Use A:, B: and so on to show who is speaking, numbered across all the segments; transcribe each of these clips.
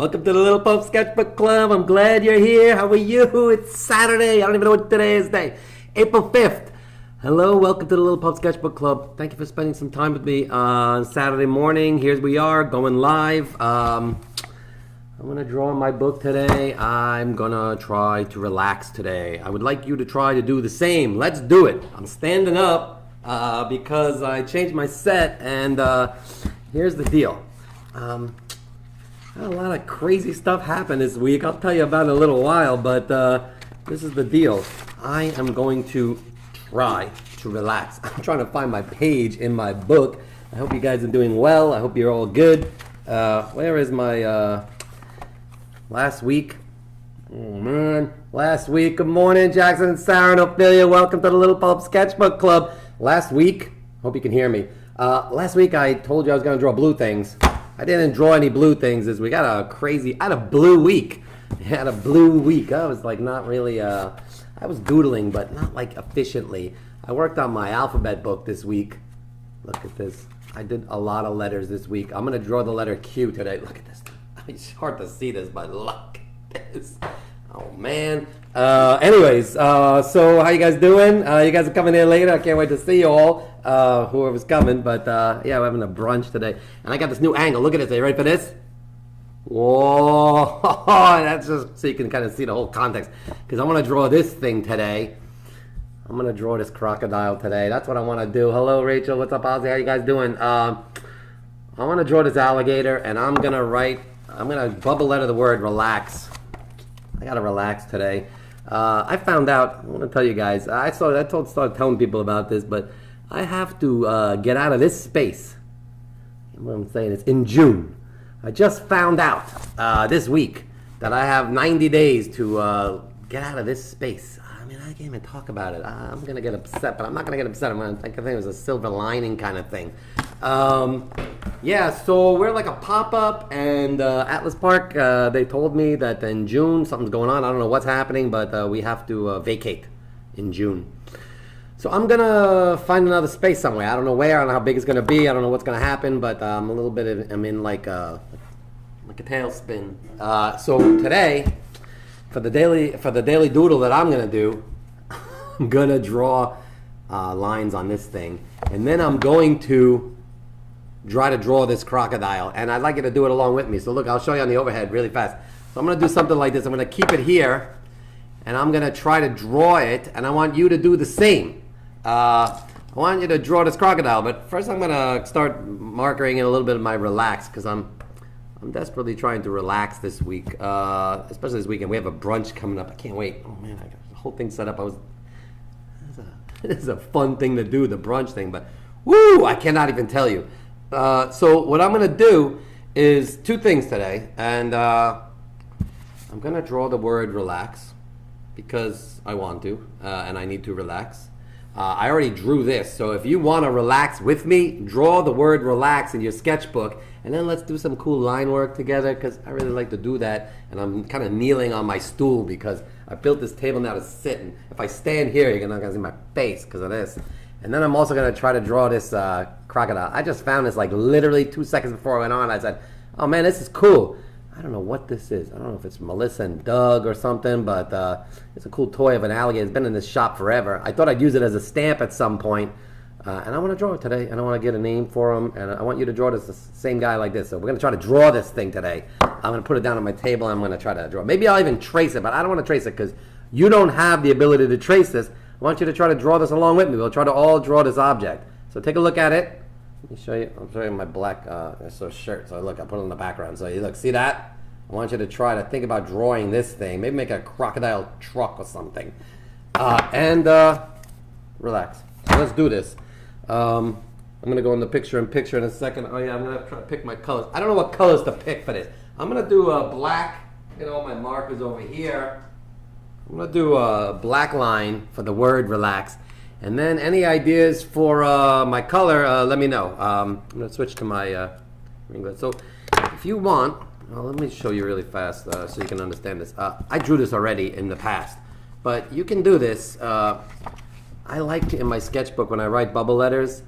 A: Welcome to the Little Pulp Sketchbook Club. I'm glad you're here. How are you? It's Saturday. I don't even know what today is. April 5th. Hello, welcome to the Little Pulp Sketchbook Club. Thank you for spending some time with me on Saturday morning. Here we are, going live. I'm going to draw my book today. I'm going to try to relax today. I would like you to try to do the same. Let's do it. I'm standing up because I changed my set, and here's the deal. A lot of crazy stuff happened this week. I'll tell you about it in a little while, but this is the deal. I am going to try to relax. I'm trying to find my page in my book. I hope you guys are doing well. I hope you're all good. Where is my last week? Oh man, last week. Good morning, Jackson and Sarah and Ophelia. Welcome to the Little Pulp Sketchbook Club. Last week, hope you can hear me. Last week I told you I was going to draw blue things. I didn't draw any blue things this week. I had a blue week. I was like not really, I was doodling, but not like efficiently. I worked on my alphabet book this week. Look at this. I did a lot of letters this week. I'm going to draw the letter Q today. Look at this. It's hard to see this, but look at this. Oh, man. Anyways, so how you guys doing? You guys are coming in later. I can't wait to see you all, whoever's coming. But, yeah, we're having a brunch today. And I got this new angle. Look at this. Are you ready for this? Whoa. That's just so you can kind of see the whole context. Because I want to draw this thing today. I'm going to draw this crocodile today. That's what I want to do. Hello, Rachel. What's up, Ozzy? How you guys doing? I want to draw this alligator, and I'm going to bubble letter the word relax. I gotta relax today. I found out, I want to tell you guys, I started telling people about this, but I have to get out of this space. What I'm saying is in June. I just found out this week that I have 90 days to get out of this space. I mean, I can't even talk about it. I'm going to get upset, but I'm not going to get upset. I think it was a silver lining kind of thing. Yeah, so we're like a pop-up, and Atlas Park, they told me that in June something's going on. I don't know what's happening, but we have to vacate in June. So I'm going to find another space somewhere. I don't know where, I don't know how big it's going to be, I don't know what's going to happen, but I'm in like a tailspin. So today, for the daily doodle that I'm going to do, I'm going to draw lines on this thing, and then I'm going to try to draw this crocodile, and I'd like you to do it along with me. So look, I'll show you on the overhead really fast. So I'm going to do something like this. I'm going to keep it here, and I'm going to try to draw it, and I want you to do the same. I want you to draw this crocodile, but first I'm going to start markering in a little bit of my relax, because I'm desperately trying to relax this week, especially this weekend. We have a brunch coming up. I can't wait. Oh man, I got the whole thing set up. This is a fun thing to do, the brunch thing, but woo, I cannot even tell you. So what I'm going to do is two things today, and I'm going to draw the word relax because I want to, and I need to relax. I already drew this, so if you want to relax with me, draw the word relax in your sketchbook, and then let's do some cool line work together, because I really like to do that, and I'm kind of kneeling on my stool because I built this table now to sit, and if I stand here, you're not going to see my face because of this. And then I'm also going to try to draw this crocodile. I just found this like literally 2 seconds before I went on. I said, oh man, this is cool. I don't know what this is. I don't know if it's Melissa and Doug or something, but it's a cool toy of an alligator. It's been in this shop forever. I thought I'd use it as a stamp at some point. And I want to draw it today, and I want to get a name for him, and I want you to draw this the same guy like this. So we're going to try to draw this thing today. I'm going to put it down on my table, and I'm going to try to draw it. Maybe I'll even trace it, but I don't want to trace it because you don't have the ability to trace this. I want you to try to draw this along with me. We'll try to all draw this object. So take a look at it. Let me show you. I'm showing my black shirt. So look, I put it in the background. So you look, see that? I want you to try to think about drawing this thing. Maybe make a crocodile truck or something. And relax. So let's do this. I'm going to go in the picture-in-picture in a second. Oh yeah, I'm going to try to pick my colors. I don't know what colors to pick for this. I'm going to do black. Get all my markers over here. I'm going to do a black line for the word relax. And then any ideas for my color, let me know. I'm going to switch to my ring. So if you want, well, let me show you really fast so you can understand this. I drew this already in the past, but you can do this. I like to, in my sketchbook, when I write bubble letters,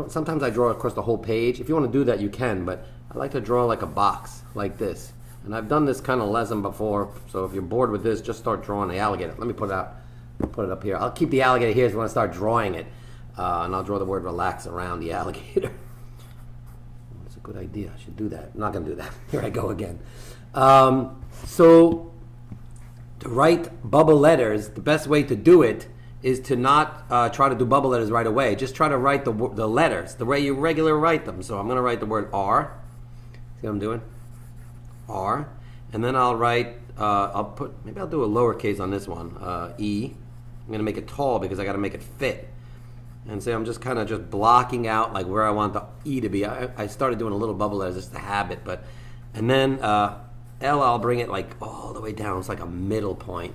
A: sometimes I draw across the whole page. If you want to do that, you can, but I like to draw like a box, like this. And I've done this kind of lesson before, so if you're bored with this, just start drawing the alligator. Let me put it up here. I'll keep the alligator here when I start drawing it. And I'll draw the word relax around the alligator. That's a good idea. I should do that. I'm not going to do that. Here I go again. So to write bubble letters, the best way to do it is to not try to do bubble letters right away. Just try to write the letters the way you regularly write them. So I'm going to write the word R. See what I'm doing? R. And then I'll write, maybe I'll do a lowercase on this one, E. I'm going to make it tall because I got to make it fit. And so I'm just kind of just blocking out like where I want the E to be. I started doing a little bubble letters, just a habit. And then L, I'll bring it like all the way down. It's like a middle point,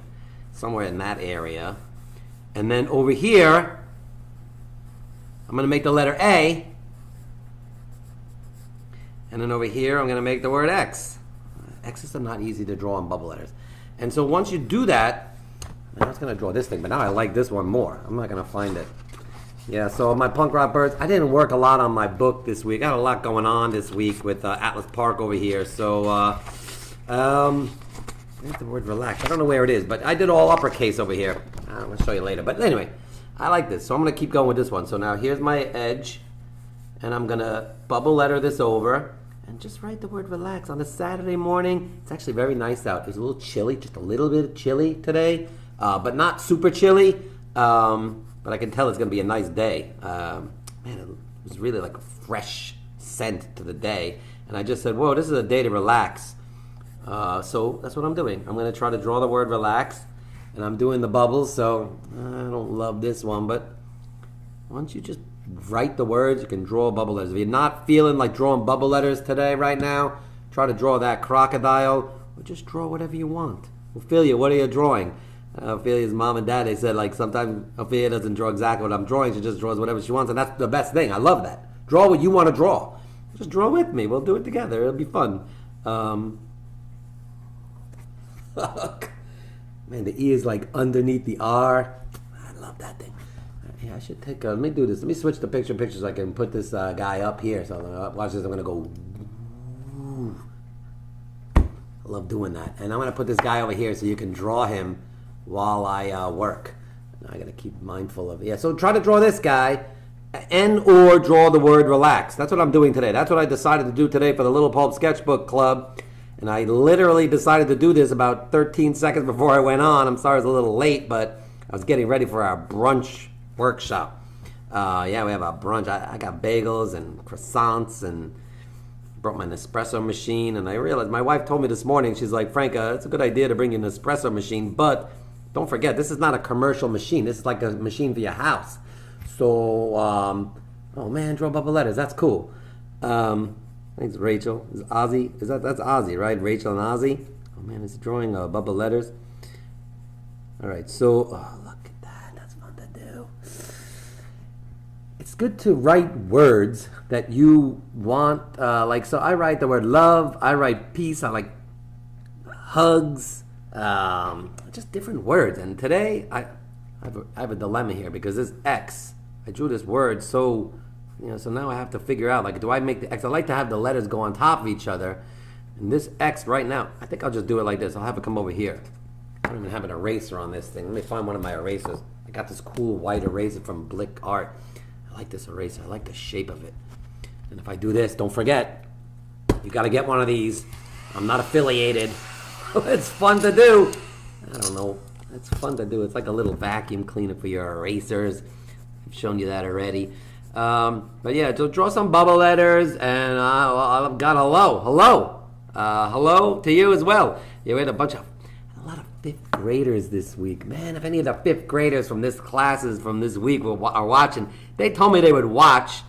A: somewhere in that area. And then over here, I'm going to make the letter A. And then over here, I'm going to make the word X. X's are not easy to draw on bubble letters. And so once you do that, I was going to draw this thing, but now I like this one more. I'm not going to find it. Yeah, so my punk rock birds, I didn't work a lot on my book this week. I got a lot going on this week with Atlas Park over here. So, where's the word relax? I don't know where it is, but I did all uppercase over here. I'm going to show you later. But anyway, I like this. So I'm going to keep going with this one. So now here's my edge, and I'm going to bubble letter this over and just write the word relax on a Saturday morning. It's actually very nice out. It's a little chilly, just a little bit chilly today, but not super chilly. But I can tell it's going to be a nice day. Man, it was really like a fresh scent to the day. And I just said, whoa, this is a day to relax. So that's what I'm doing. I'm going to try to draw the word relax. And I'm doing the bubbles, so I don't love this one. But once you just write the words, you can draw bubble letters. If you're not feeling like drawing bubble letters today, right now, try to draw that crocodile. Or just draw whatever you want. Ophelia, what are you drawing? Ophelia's mom and dad, they said like sometimes Ophelia doesn't draw exactly what I'm drawing. She just draws whatever she wants, and that's the best thing. I love that. Draw what you want to draw. Just draw with me. We'll do it together. It'll be fun. Man, the E is like underneath the R. I love that thing. Yeah, I should take let me do this. Let me switch the picture so I can put this guy up here. So watch this. I'm going to go. I love doing that. And I'm going to put this guy over here so you can draw him while I work. I got to keep mindful of it. Yeah, so try to draw this guy and or draw the word relax. That's what I'm doing today. That's what I decided to do today for the Little Pulp Sketchbook Club. And I literally decided to do this about 13 seconds before I went on. I'm sorry it's a little late, but I was getting ready for our brunch workshop. Yeah, we have our brunch. I got bagels and croissants and brought my Nespresso machine. And I realized, my wife told me this morning, she's like, Frank, it's a good idea to bring you an Nespresso machine, but don't forget, this is not a commercial machine. This is like a machine for your house. So, oh man, draw bubble letters. That's cool. Thanks, Rachel. Is Ozzy? That's Ozzy, right? Rachel and Ozzy. Oh man, it's drawing bubble letters. All right, so look at that. That's fun to do. It's good to write words that you want. Like, so I write the word love. I write peace. I like hugs. Just different words. And today I have a dilemma here because this X, I drew this word so now I have to figure out, like, do I make the X? I like to have the letters go on top of each other. And this X right now, I think I'll just do it like this. I'll have it come over here. I don't even have an eraser on this thing. Let me find one of my erasers. I got this cool white eraser from Blick Art. I like this eraser. I like the shape of it. And if I do this, don't forget, you got to get one of these. I'm not affiliated. It's fun to do. I don't know. It's fun to do. It's like a little vacuum cleaner for your erasers. I've shown you that already. But yeah, so draw some bubble letters, and I've got hello to you as well. You had a lot of fifth graders this week. Man, if any of the fifth graders from this classes from this week are watching, they told me they would watch.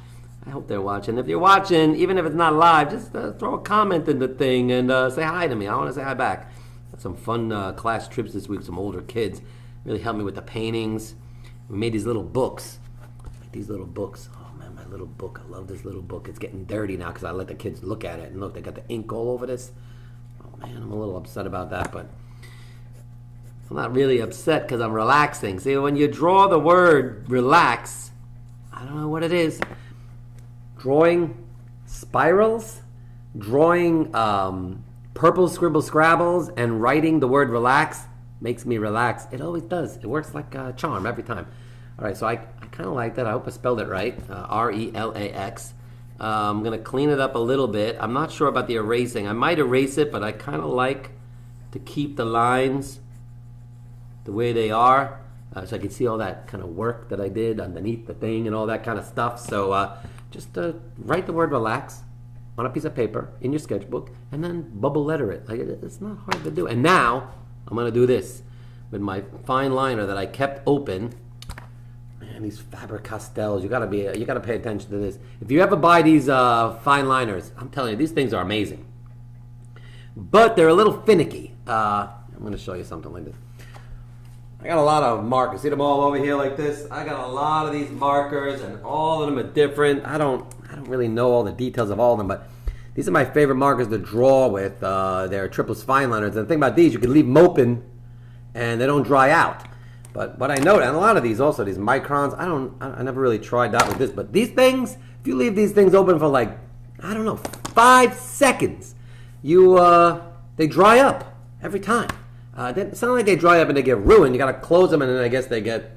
A: I hope they're watching. If you're watching, even if it's not live, just throw a comment in the thing and say hi to me. I want to say hi back. Had some fun class trips this week, some older kids. Really helped me with the paintings. We made these little books. Oh man, my little book. I love this little book. It's getting dirty now because I let the kids look at it. And look, they got the ink all over this. Oh man, I'm a little upset about that, but I'm not really upset because I'm relaxing. See, when you draw the word relax, I don't know what it is. Drawing spirals, drawing purple scribble scrabbles and writing the word relax makes me relax. It always does. It works like a charm every time. All right, so I kind of like that. I hope I spelled it right. R-E-L-A-X. I'm going to clean it up a little bit. I'm not sure about the erasing. I might erase it, but I kind of like to keep the lines the way they are, so I can see all that kind of work that I did underneath the thing and all that kind of stuff. So just write the word relax on a piece of paper in your sketchbook and then bubble letter it. Like, it's not hard to do. And now I'm going to do this with my fine liner that I kept open. Man, these Faber-Castells, you gotta pay attention to this. If you ever buy these fine liners, I'm telling you, these things are amazing. But they're a little finicky. I'm gonna show you something like this. I got a lot of markers. See them all over here like this? I got a lot of these markers, and all of them are different. I don't really know all the details of all of them, but these are my favorite markers to draw with. They're Triple fine liners. And the thing about these, you can leave them open, and they don't dry out. But what I noticed, and a lot of these also, these microns, I never really tried that with this, but these things, if you leave these things open for like, I don't know, 5 seconds, they dry up every time. It's not like they dry up and they get ruined. You got to close them, and then I guess they get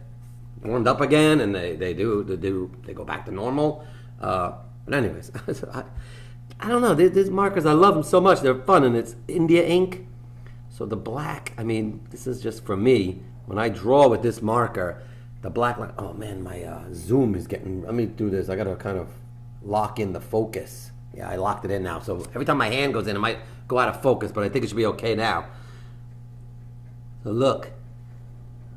A: warmed up again, and they go back to normal. But anyways, I don't know. These markers, I love them so much. They're fun, and it's India ink. So the black, I mean, this is just for me. When I draw with this marker, the black line, oh man, my zoom is getting, let me do this. I got to kind of lock in the focus. Yeah, I locked it in now. So every time my hand goes in, it might go out of focus, but I think it should be okay now. So look,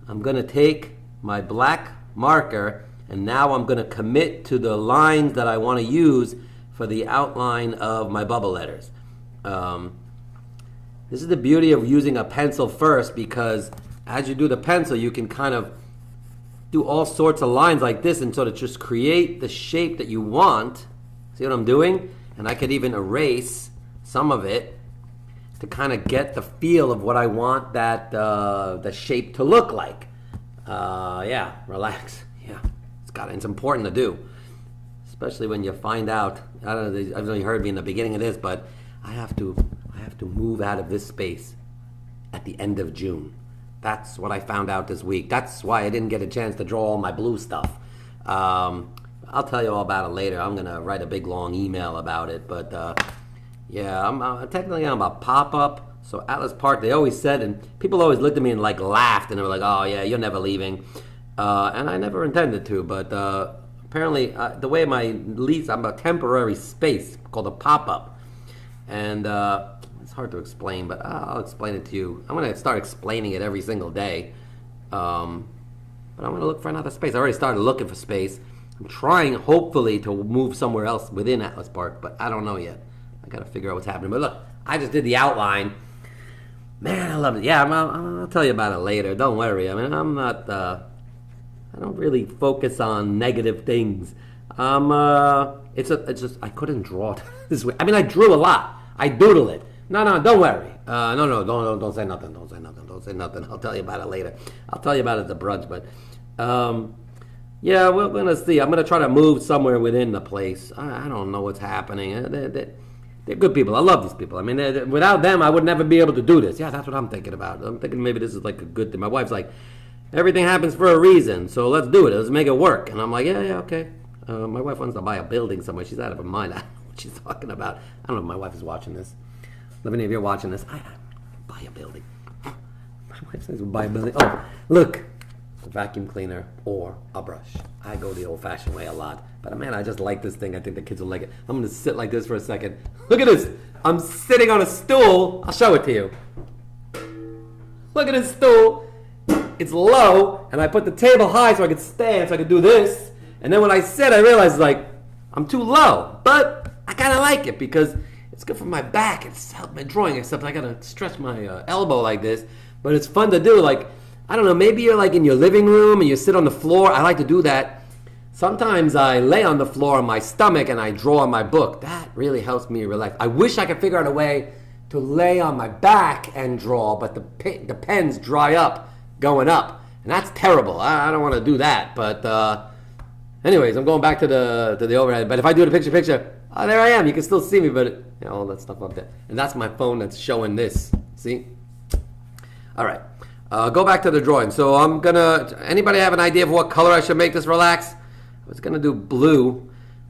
A: I'm going to take my black marker, and now I'm going to commit to the lines that I want to use for the outline of my bubble letters. This is the beauty of using a pencil first, because as you do the pencil, you can kind of do all sorts of lines like this and sort of just create the shape that you want. See what I'm doing? And I could even erase some of it to kind of get the feel of what I want that the shape to look like. Yeah, relax. Yeah, it's important to do, especially when you find out. I don't know. I've only heard me in the beginning of this, but I have to move out of this space at the end of June. That's what I found out this week. That's why I didn't get a chance to draw all my blue stuff. I'll tell you all about it later. I'm going to write a big, long email about it. But, yeah, technically I'm a pop-up. So Atlas Park, they always said, and people always looked at me and, like, laughed. And they were like, oh, yeah, you're never leaving. And I never intended to. But apparently, the way my lease, I'm a temporary space called a pop-up. And it's hard to explain, but I'll explain it to you. I'm going to start explaining it every single day. But I'm going to look for another space. I already started looking for space. I'm trying, hopefully, to move somewhere else within Atlas Park, but I don't know yet. I got to figure out what's happening. But look, I just did the outline. Man, I love it. Yeah, I'll tell you about it later. Don't worry. I mean, I'm not... I don't really focus on negative things. It's just I couldn't draw it this way. I mean, I drew a lot. I doodle it. No, don't worry. No, don't say nothing. Don't say nothing. I'll tell you about it later. I'll tell you about it at the brunch. But yeah, we're gonna see. I'm gonna try to move somewhere within the place. I don't know what's happening. They're good people. I love these people. I mean, without them, I would never be able to do this. Yeah, that's what I'm thinking about. I'm thinking maybe this is like a good thing. My wife's like, everything happens for a reason, so let's do it. Let's make it work. And I'm like, yeah, okay. My wife wants to buy a building somewhere. She's out of her mind. I don't know what she's talking about. I don't know if my wife is watching this. Let me know if you're watching this. I buy a building. My wife says we'll buy a building. Oh, look. A vacuum cleaner or a brush. I go the old-fashioned way a lot. But man, I just like this thing. I think the kids will like it. I'm going to sit like this for a second. Look at this. I'm sitting on a stool. I'll show it to you. Look at this stool. It's low, and I put the table high so I could stand, so I could do this. And then when I sit, I realized, like, I'm too low. But I kind of like it because it's good for my back. It's helped my drawing, except I got to stretch my elbow like this. But it's fun to do. Like, I don't know, maybe you're like in your living room and you sit on the floor. I like to do that. Sometimes I lay on the floor on my stomach and I draw on my book. That really helps me relax. I wish I could figure out a way to lay on my back and draw, but the pens dry up going up. And that's terrible. I don't want to do that. But anyways, I'm going back to the overhead. But if I do the picture, Oh, there I am. You can still see me, but you know, all that stuff up there. And that's my phone that's showing this. See? All right. Go back to the drawing. So I'm gonna. Anybody have an idea of what color I should make this relax? I was gonna do blue,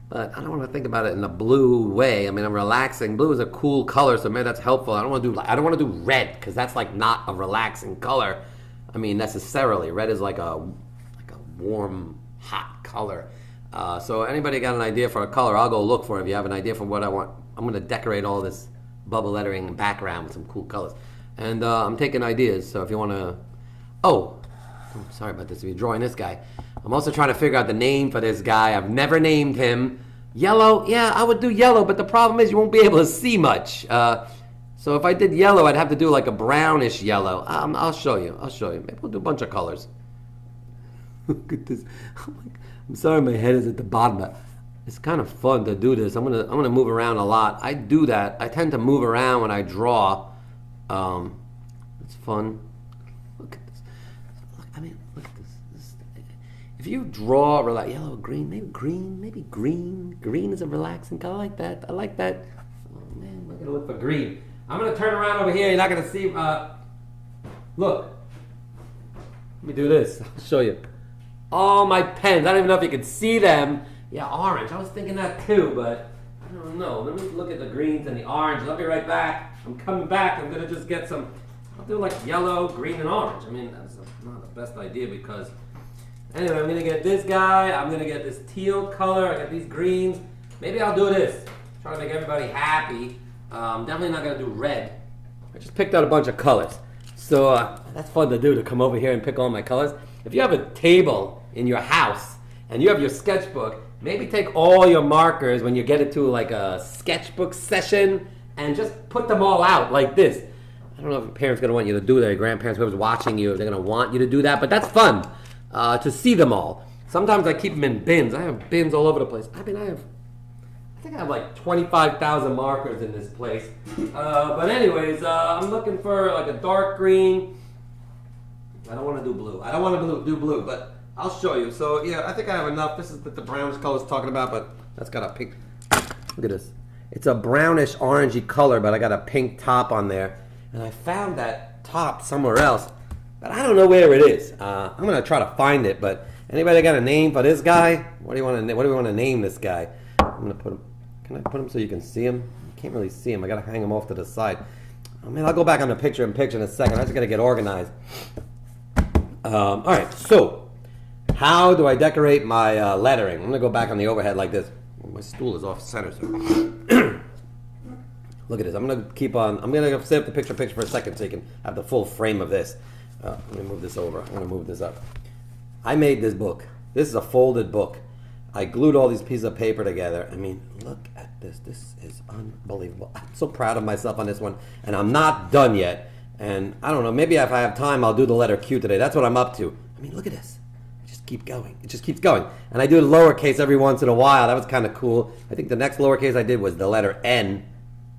A: but I don't want to think about it in a blue way. I mean, I'm relaxing. Blue is a cool color, so maybe that's helpful. I don't want to do red because that's like not a relaxing color. I mean, necessarily. Red is like a warm, hot color. So anybody got an idea for a color? I'll go look for it. If you have an idea for what I want, I'm gonna decorate all this bubble lettering and background with some cool colors. And I'm taking ideas, so if you want to... Oh, sorry about this. If you're drawing this guy. I'm also trying to figure out the name for this guy. I've never named him. Yellow, yeah, I would do yellow, but the problem is you won't be able to see much. So if I did yellow, I'd have to do like a brownish yellow. I'll show you. Maybe we'll do a bunch of colors. Look at this. I'm sorry my head is at the bottom, but it's kind of fun to do this. I'm gonna move around a lot. I do that. I tend to move around when I draw. It's fun. Look at this. Look at this. If you draw yellow, green, maybe green. Green is a relaxing color. I like that. Oh man, we're gonna look for green. I'm gonna turn around over here. You're not gonna see. Look. Let me do this. I'll show you. All my pens. I don't even know if you can see them. Yeah, orange. I was thinking that too, but I don't know. Let me look at the greens and the orange. I'll be right back. I'm coming back. I'm going to just get some, I'll do like yellow, green, and orange. I mean, that's not the best idea because, anyway, I'm going to get this guy. I'm going to get this teal color. I got these greens. Maybe I'll do this. Try to make everybody happy. Definitely not going to do red. I just picked out a bunch of colors. So that's fun to do, to come over here and pick all my colors. If you have a table in your house and you have your sketchbook, maybe take all your markers when you get it to like a sketchbook session and just put them all out like this. I don't know if your parents are going to want you to do that, your grandparents, whoever's watching you, if they're going to want you to do that, but that's fun to see them all. Sometimes I keep them in bins. I have bins all over the place. I think I have like 25,000 markers in this place. But anyways, I'm looking for like a dark green. I don't want to do blue. I don't want to do blue, but I'll show you. So yeah, I think I have enough. This is the brownish color I was talking about, but that's got a pink. Look at this. It's a brownish orangey color, but I got a pink top on there. And I found that top somewhere else, but I don't know where it is. I'm gonna try to find it. But anybody got a name for this guy? What do you want to name this guy? I'm gonna put him. Can I put him so you can see him? You can't really see him. I gotta hang him off to the side. I mean, I'll go back on the picture in a second. I just gotta get organized. All right. So, how do I decorate my lettering? I'm gonna go back on the overhead like this. My stool is off center. So. Look at this. I'm gonna set up the picture for a second so you can have the full frame of this. Let me move this over. I'm gonna move this up. I made this book. This is a folded book. I glued all these pieces of paper together. I mean, look at this. This is unbelievable. I'm so proud of myself on this one, and I'm not done yet. And I don't know. Maybe if I have time, I'll do the letter Q today. That's what I'm up to. I mean, look at this. Just keep going. It just keeps going. And I do lowercase every once in a while. That was kind of cool. I think the next lowercase I did was the letter N.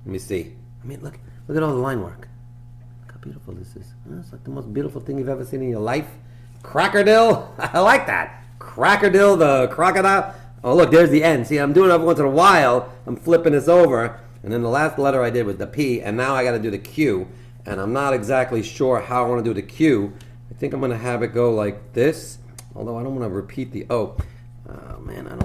A: Let me see. I mean, look at all the line work. Look how beautiful this is. It's like the most beautiful thing you've ever seen in your life. Crocodile. I like that. Crocodile, the crocodile. Oh, look, there's the N. See, I'm doing it every once in a while. I'm flipping this over. And then the last letter I did was the P. And now I got to do the Q. And I'm not exactly sure how I want to do the Q. I think I'm going to have it go like this. Although I don't want to repeat the O. Oh, man, I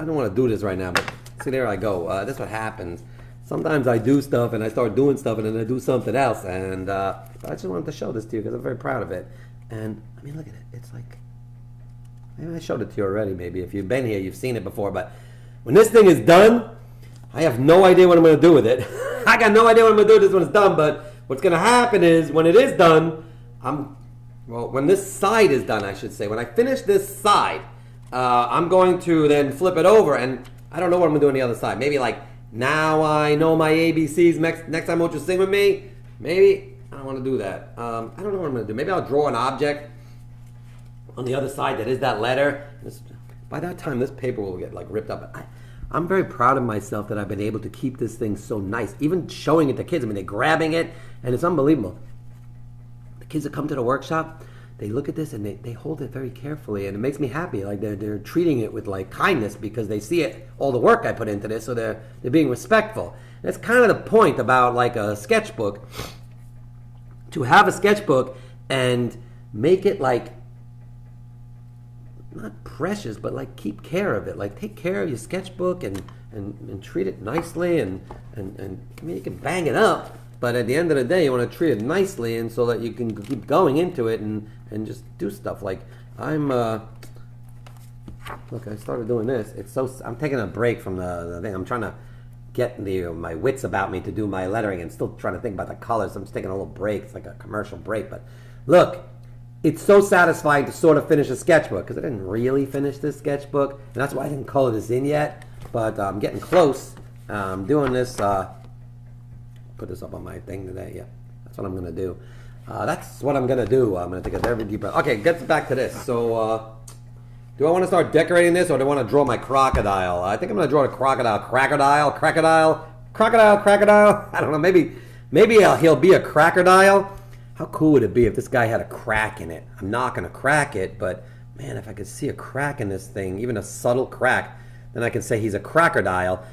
A: don't want to do this right now. But see, there I go. That's what happens. Sometimes I do stuff and I start doing stuff and then I do something else. And I just wanted to show this to you because I'm very proud of it. And, I mean, look at it. It's like, maybe I showed it to you already, maybe. If you've been here, you've seen it before. But when this thing is done, I have no idea what I'm going to do with it. I got no idea what I'm going to do with this when it's done. But what's going to happen is when it is done, when this side is done, I should say. When I finish this side, I'm going to then flip it over. And I don't know what I'm going to do on the other side. Maybe like, now I know my ABCs. Next time, won't you sing with me? Maybe. I don't want to do that. I don't know what I'm going to do. Maybe I'll draw an object on the other side that is that letter. By that time, this paper will get like ripped up. I'm very proud of myself that I've been able to keep this thing so nice. Even showing it to kids. I mean, they're grabbing it, and it's unbelievable. The kids that come to the workshop, they look at this and they hold it very carefully, and it makes me happy. Like they're treating it with like kindness because they see it, all the work I put into this, so they're being respectful. And that's kind of the point about like a sketchbook, to have a sketchbook and make it like not precious, but like keep care of it. Like take care of your sketchbook and treat it nicely, and I mean, you can bang it up, but at the end of the day you want to treat it nicely, and so that you can keep going into it and just do stuff. Like I'm look, I started doing this. I'm taking a break from the thing. I'm trying to get my wits about me to do my lettering, and still trying to think about the colors. I'm just taking a little break. It's like a commercial break, but look, it's so satisfying to sort of finish a sketchbook, because I didn't really finish this sketchbook, and that's why I didn't color this in yet, but I'm getting close. I'm doing this, put this up on my thing today. Yeah, that's what I'm going to do. That's what I'm going to do. I'm going to take a very deep breath. Okay, get back to this. So, do I want to start decorating this, or do I want to draw my crocodile? I think I'm going to draw a crocodile. Crocodile. I don't know, maybe he'll be a crocodile. How cool would it be if this guy had a crack in it? I'm not going to crack it, but man, if I could see a crack in this thing, even a subtle crack, then I can say he's a crocodile.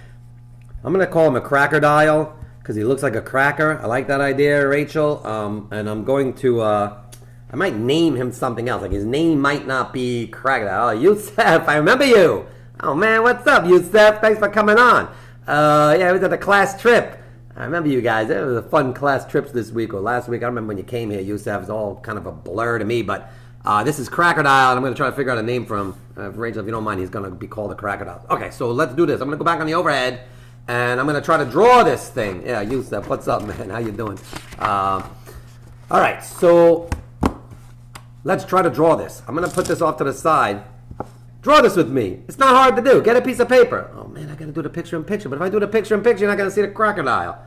A: I'm going to call him a crocodile because he looks like a cracker. I like that idea, Rachel. And I'm going to, I might name him something else. Like his name might not be Crocodile. Oh, Yusef, I remember you. Oh man, what's up, Yusef? Thanks for coming on. Yeah, I was at a class trip. I remember you guys. It was a fun class trips this week or last week. I remember when you came here, Yusef. It was all kind of a blur to me, but this is Crocodile, and I'm going to try to figure out a name for him. Rachel, if you don't mind, he's going to be called a Crocodile. Okay, so let's do this. I'm going to go back on the overhead, and I'm going to try to draw this thing. Yeah, Yusef, what's up, man? How you doing? All right, so let's try to draw this. I'm going to put this off to the side. Draw this with me. It's not hard to do. Get a piece of paper. Oh, man, I got to do the picture-in-picture. But if I do the picture-in-picture, you're not going to see the crocodile.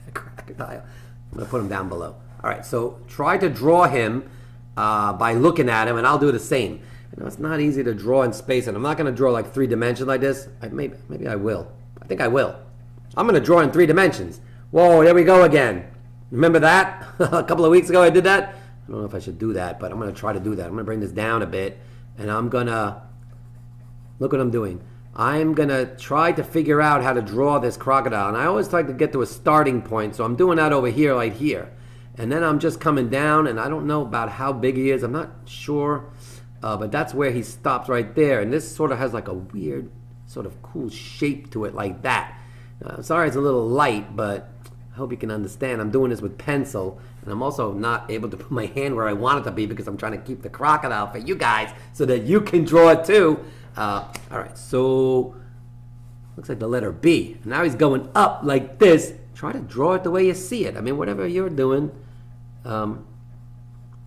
A: The crocodile. I'm going to put him down below. All right, so try to draw him by looking at him, and I'll do the same. You know, it's not easy to draw in space, and I'm not going to draw like 3 dimensions like this. Maybe I will. I think I will. I'm going to draw in 3 dimensions. Whoa, there we go again. Remember that? A couple of weeks ago I did that? I don't know if I should do that, but I'm going to try to do that. I'm going to bring this down a bit, and I'm going to... Look what I'm doing. I'm going to try to figure out how to draw this crocodile. And I always like to get to a starting point. So I'm doing that over here, right here. And then I'm just coming down. And I don't know about how big he is. I'm not sure. But that's where he stops right there. And this sort of has like a weird, sort of cool shape to it like that. I'm sorry it's a little light, but I hope you can understand. I'm doing this with pencil. And I'm also not able to put my hand where I want it to be because I'm trying to keep the crocodile for you guys so that you can draw it too. All right, so looks like the letter B. Now he's going up like this. Try to draw it the way you see it. I mean, whatever you're doing. And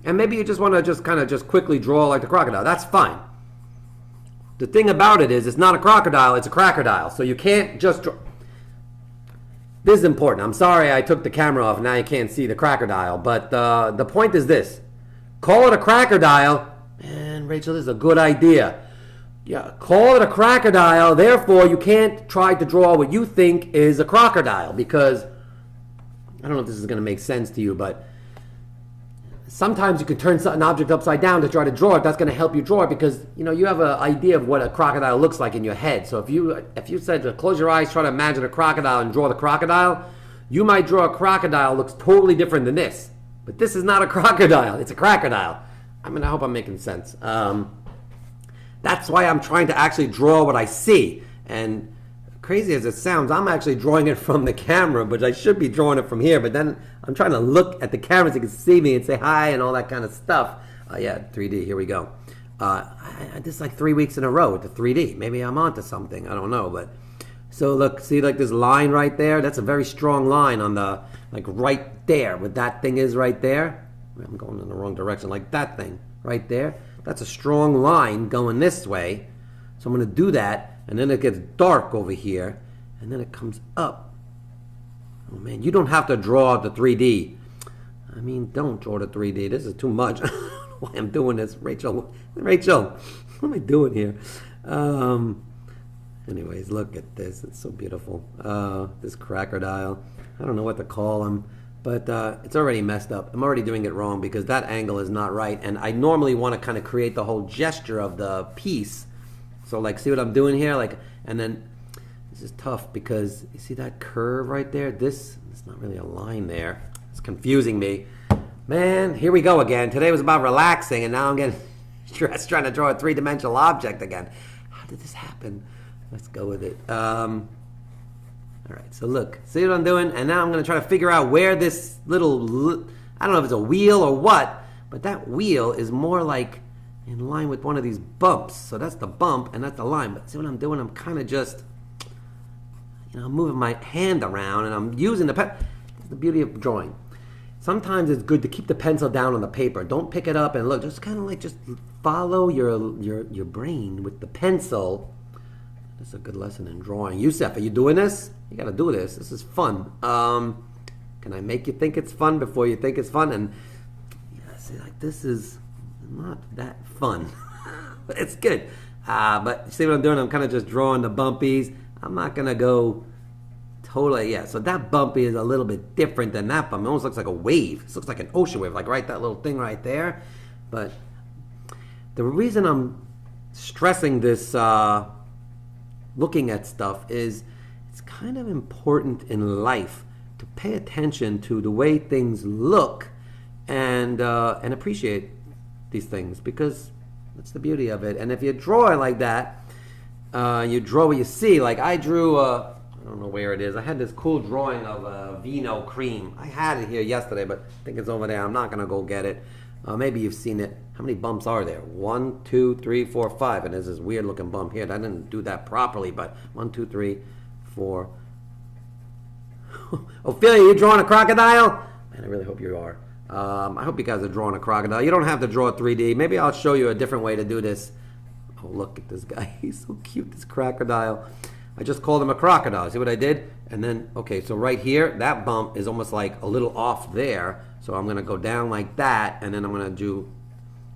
A: maybe you just want to just quickly draw like the crocodile. That's fine. The thing about it is it's not a crocodile, it's a crocodile. So you can't just draw. This is important. I'm sorry I took the camera off. Now you can't see the crocodile. But the point is this. Call it a crocodile. Man, Rachel, this is a good idea. Yeah, call it a crocodile. Therefore, you can't try to draw what you think is a crocodile because, I don't know if this is going to make sense to you, but sometimes you can turn an object upside down to try to draw it. That's going to help you draw it because, you know, you have an idea of what a crocodile looks like in your head. So if you said to close your eyes, try to imagine a crocodile and draw the crocodile, you might draw a crocodile looks totally different than this. But this is not a crocodile. It's a crocodile. I mean, I hope I'm making sense. That's why I'm trying to actually draw what I see. And crazy as it sounds, I'm actually drawing it from the camera, but I should be drawing it from here. But then I'm trying to look at the camera so you can see me and say hi and all that kind of stuff. Yeah, 3D, here we go. I did like 3 weeks in a row with the 3D. Maybe I'm onto something, I don't know. But so look, see like this line right there? That's a very strong line on the, like right there, what that thing is right there. I'm going in the wrong direction, like that thing right there. That's a strong line going this way. So I'm going to do that, and then it gets dark over here, and then it comes up. Oh man, you don't have to draw the 3D. I mean, don't draw the 3D. This is too much. I don't know why I'm doing this. Rachel, what am I doing here? Anyways, look at this. It's so beautiful. This crocodile. I don't know what to call him. but it's already messed up. I'm already doing it wrong because that angle is not right, and I normally want to kind of create the whole gesture of the piece. So like, see what I'm doing here? Like, and then this is tough because you see that curve right there? It's not really a line there. It's confusing me. Man, here we go again. Today was about relaxing, and now I'm getting stressed trying to draw a three-dimensional object again. How did this happen? Let's go with it. All right, so look, see what I'm doing? And now I'm going to try to figure out where this little, I don't know if it's a wheel or what, but that wheel is more like in line with one of these bumps. So that's the bump, and that's the line. But see what I'm doing? I'm kind of just, I'm moving my hand around, and I'm using the pen. That's the beauty of drawing. Sometimes it's good to keep the pencil down on the paper. Don't pick it up and look. Just kind of like just follow your brain with the pencil. That's a good lesson in drawing. Yusef, are you doing this? You got to do this. This is fun. Can I make you think it's fun before you think it's fun? And yeah, see, like this is not that fun. It's good. But see what I'm doing? I'm kind of just drawing the bumpies. I'm not going to go totally, yeah. So that bumpy is a little bit different than that bump. It almost looks like a wave. It looks like an ocean wave, like right that little thing right there. But the reason I'm stressing this looking at stuff is it's kind of important in life to pay attention to the way things look and appreciate these things, because that's the beauty of it. And if you draw it like that, you draw what you see. Like I drew, I don't know where it is. I had this cool drawing of Vino cream. I had it here yesterday, but I think it's over there. I'm not going to go get it. Maybe you've seen it. How many bumps are there? 1, 2, 3, 4, 5. And there's this weird looking bump here. I didn't do that properly, but 1, 2, 3, 4. Ophelia, you drawing a crocodile? Man, I really hope you are. I hope you guys are drawing a crocodile. You don't have to draw 3D. Maybe I'll show you a different way to do this. Oh, look at this guy. He's so cute, this crocodile. I just called him a crocodile. See what I did? And then, okay, so right here, that bump is almost like a little off there. So I'm going to go down like that, and then I'm going to do,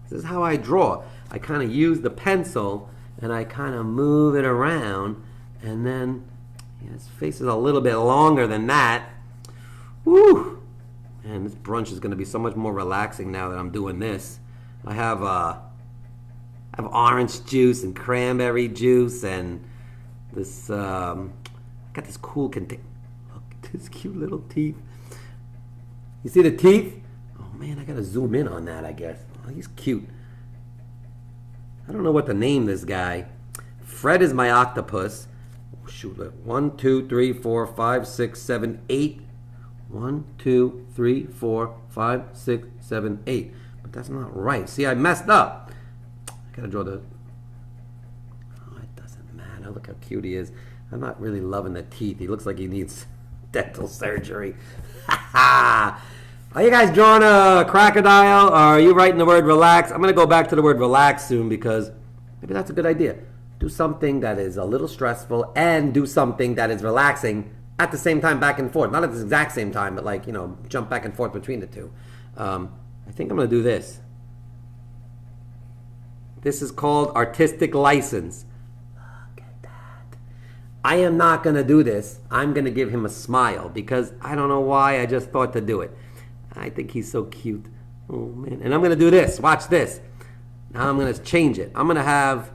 A: this is how I draw. I kind of use the pencil, and I kind of move it around, and then yeah, his face is a little bit longer than that. Woo! Man, this brunch is going to be so much more relaxing now that I'm doing this. I have orange juice and cranberry juice, and this, I got this cool container. Look at this cute little teeth. You see the teeth? Oh man, I gotta zoom in on that, I guess. Oh, he's cute. I don't know what to name this guy. Fred is my octopus. Oh, shoot, 1, 2, 3, 4, 5, 6, 7, 8. 1, 2, 3, 4, 5, 6, 7, 8. But that's not right. See, I messed up. I gotta draw the... Oh, it doesn't matter. Look how cute he is. I'm not really loving the teeth. He looks like he needs dental surgery. Are you guys drawing a crocodile, or are you writing the word relax? I'm going to go back to the word relax soon, because maybe that's a good idea. Do something that is a little stressful and do something that is relaxing at the same time, back and forth. Not at the exact same time, but like, jump back and forth between the two. I think I'm going to do this. This is called artistic license. Look at that. I am not going to do this. I'm going to give him a smile, because I don't know why, I just thought to do it. I think he's so cute. Oh, man. And I'm going to do this. Watch this. Now I'm going to change it. I'm going to have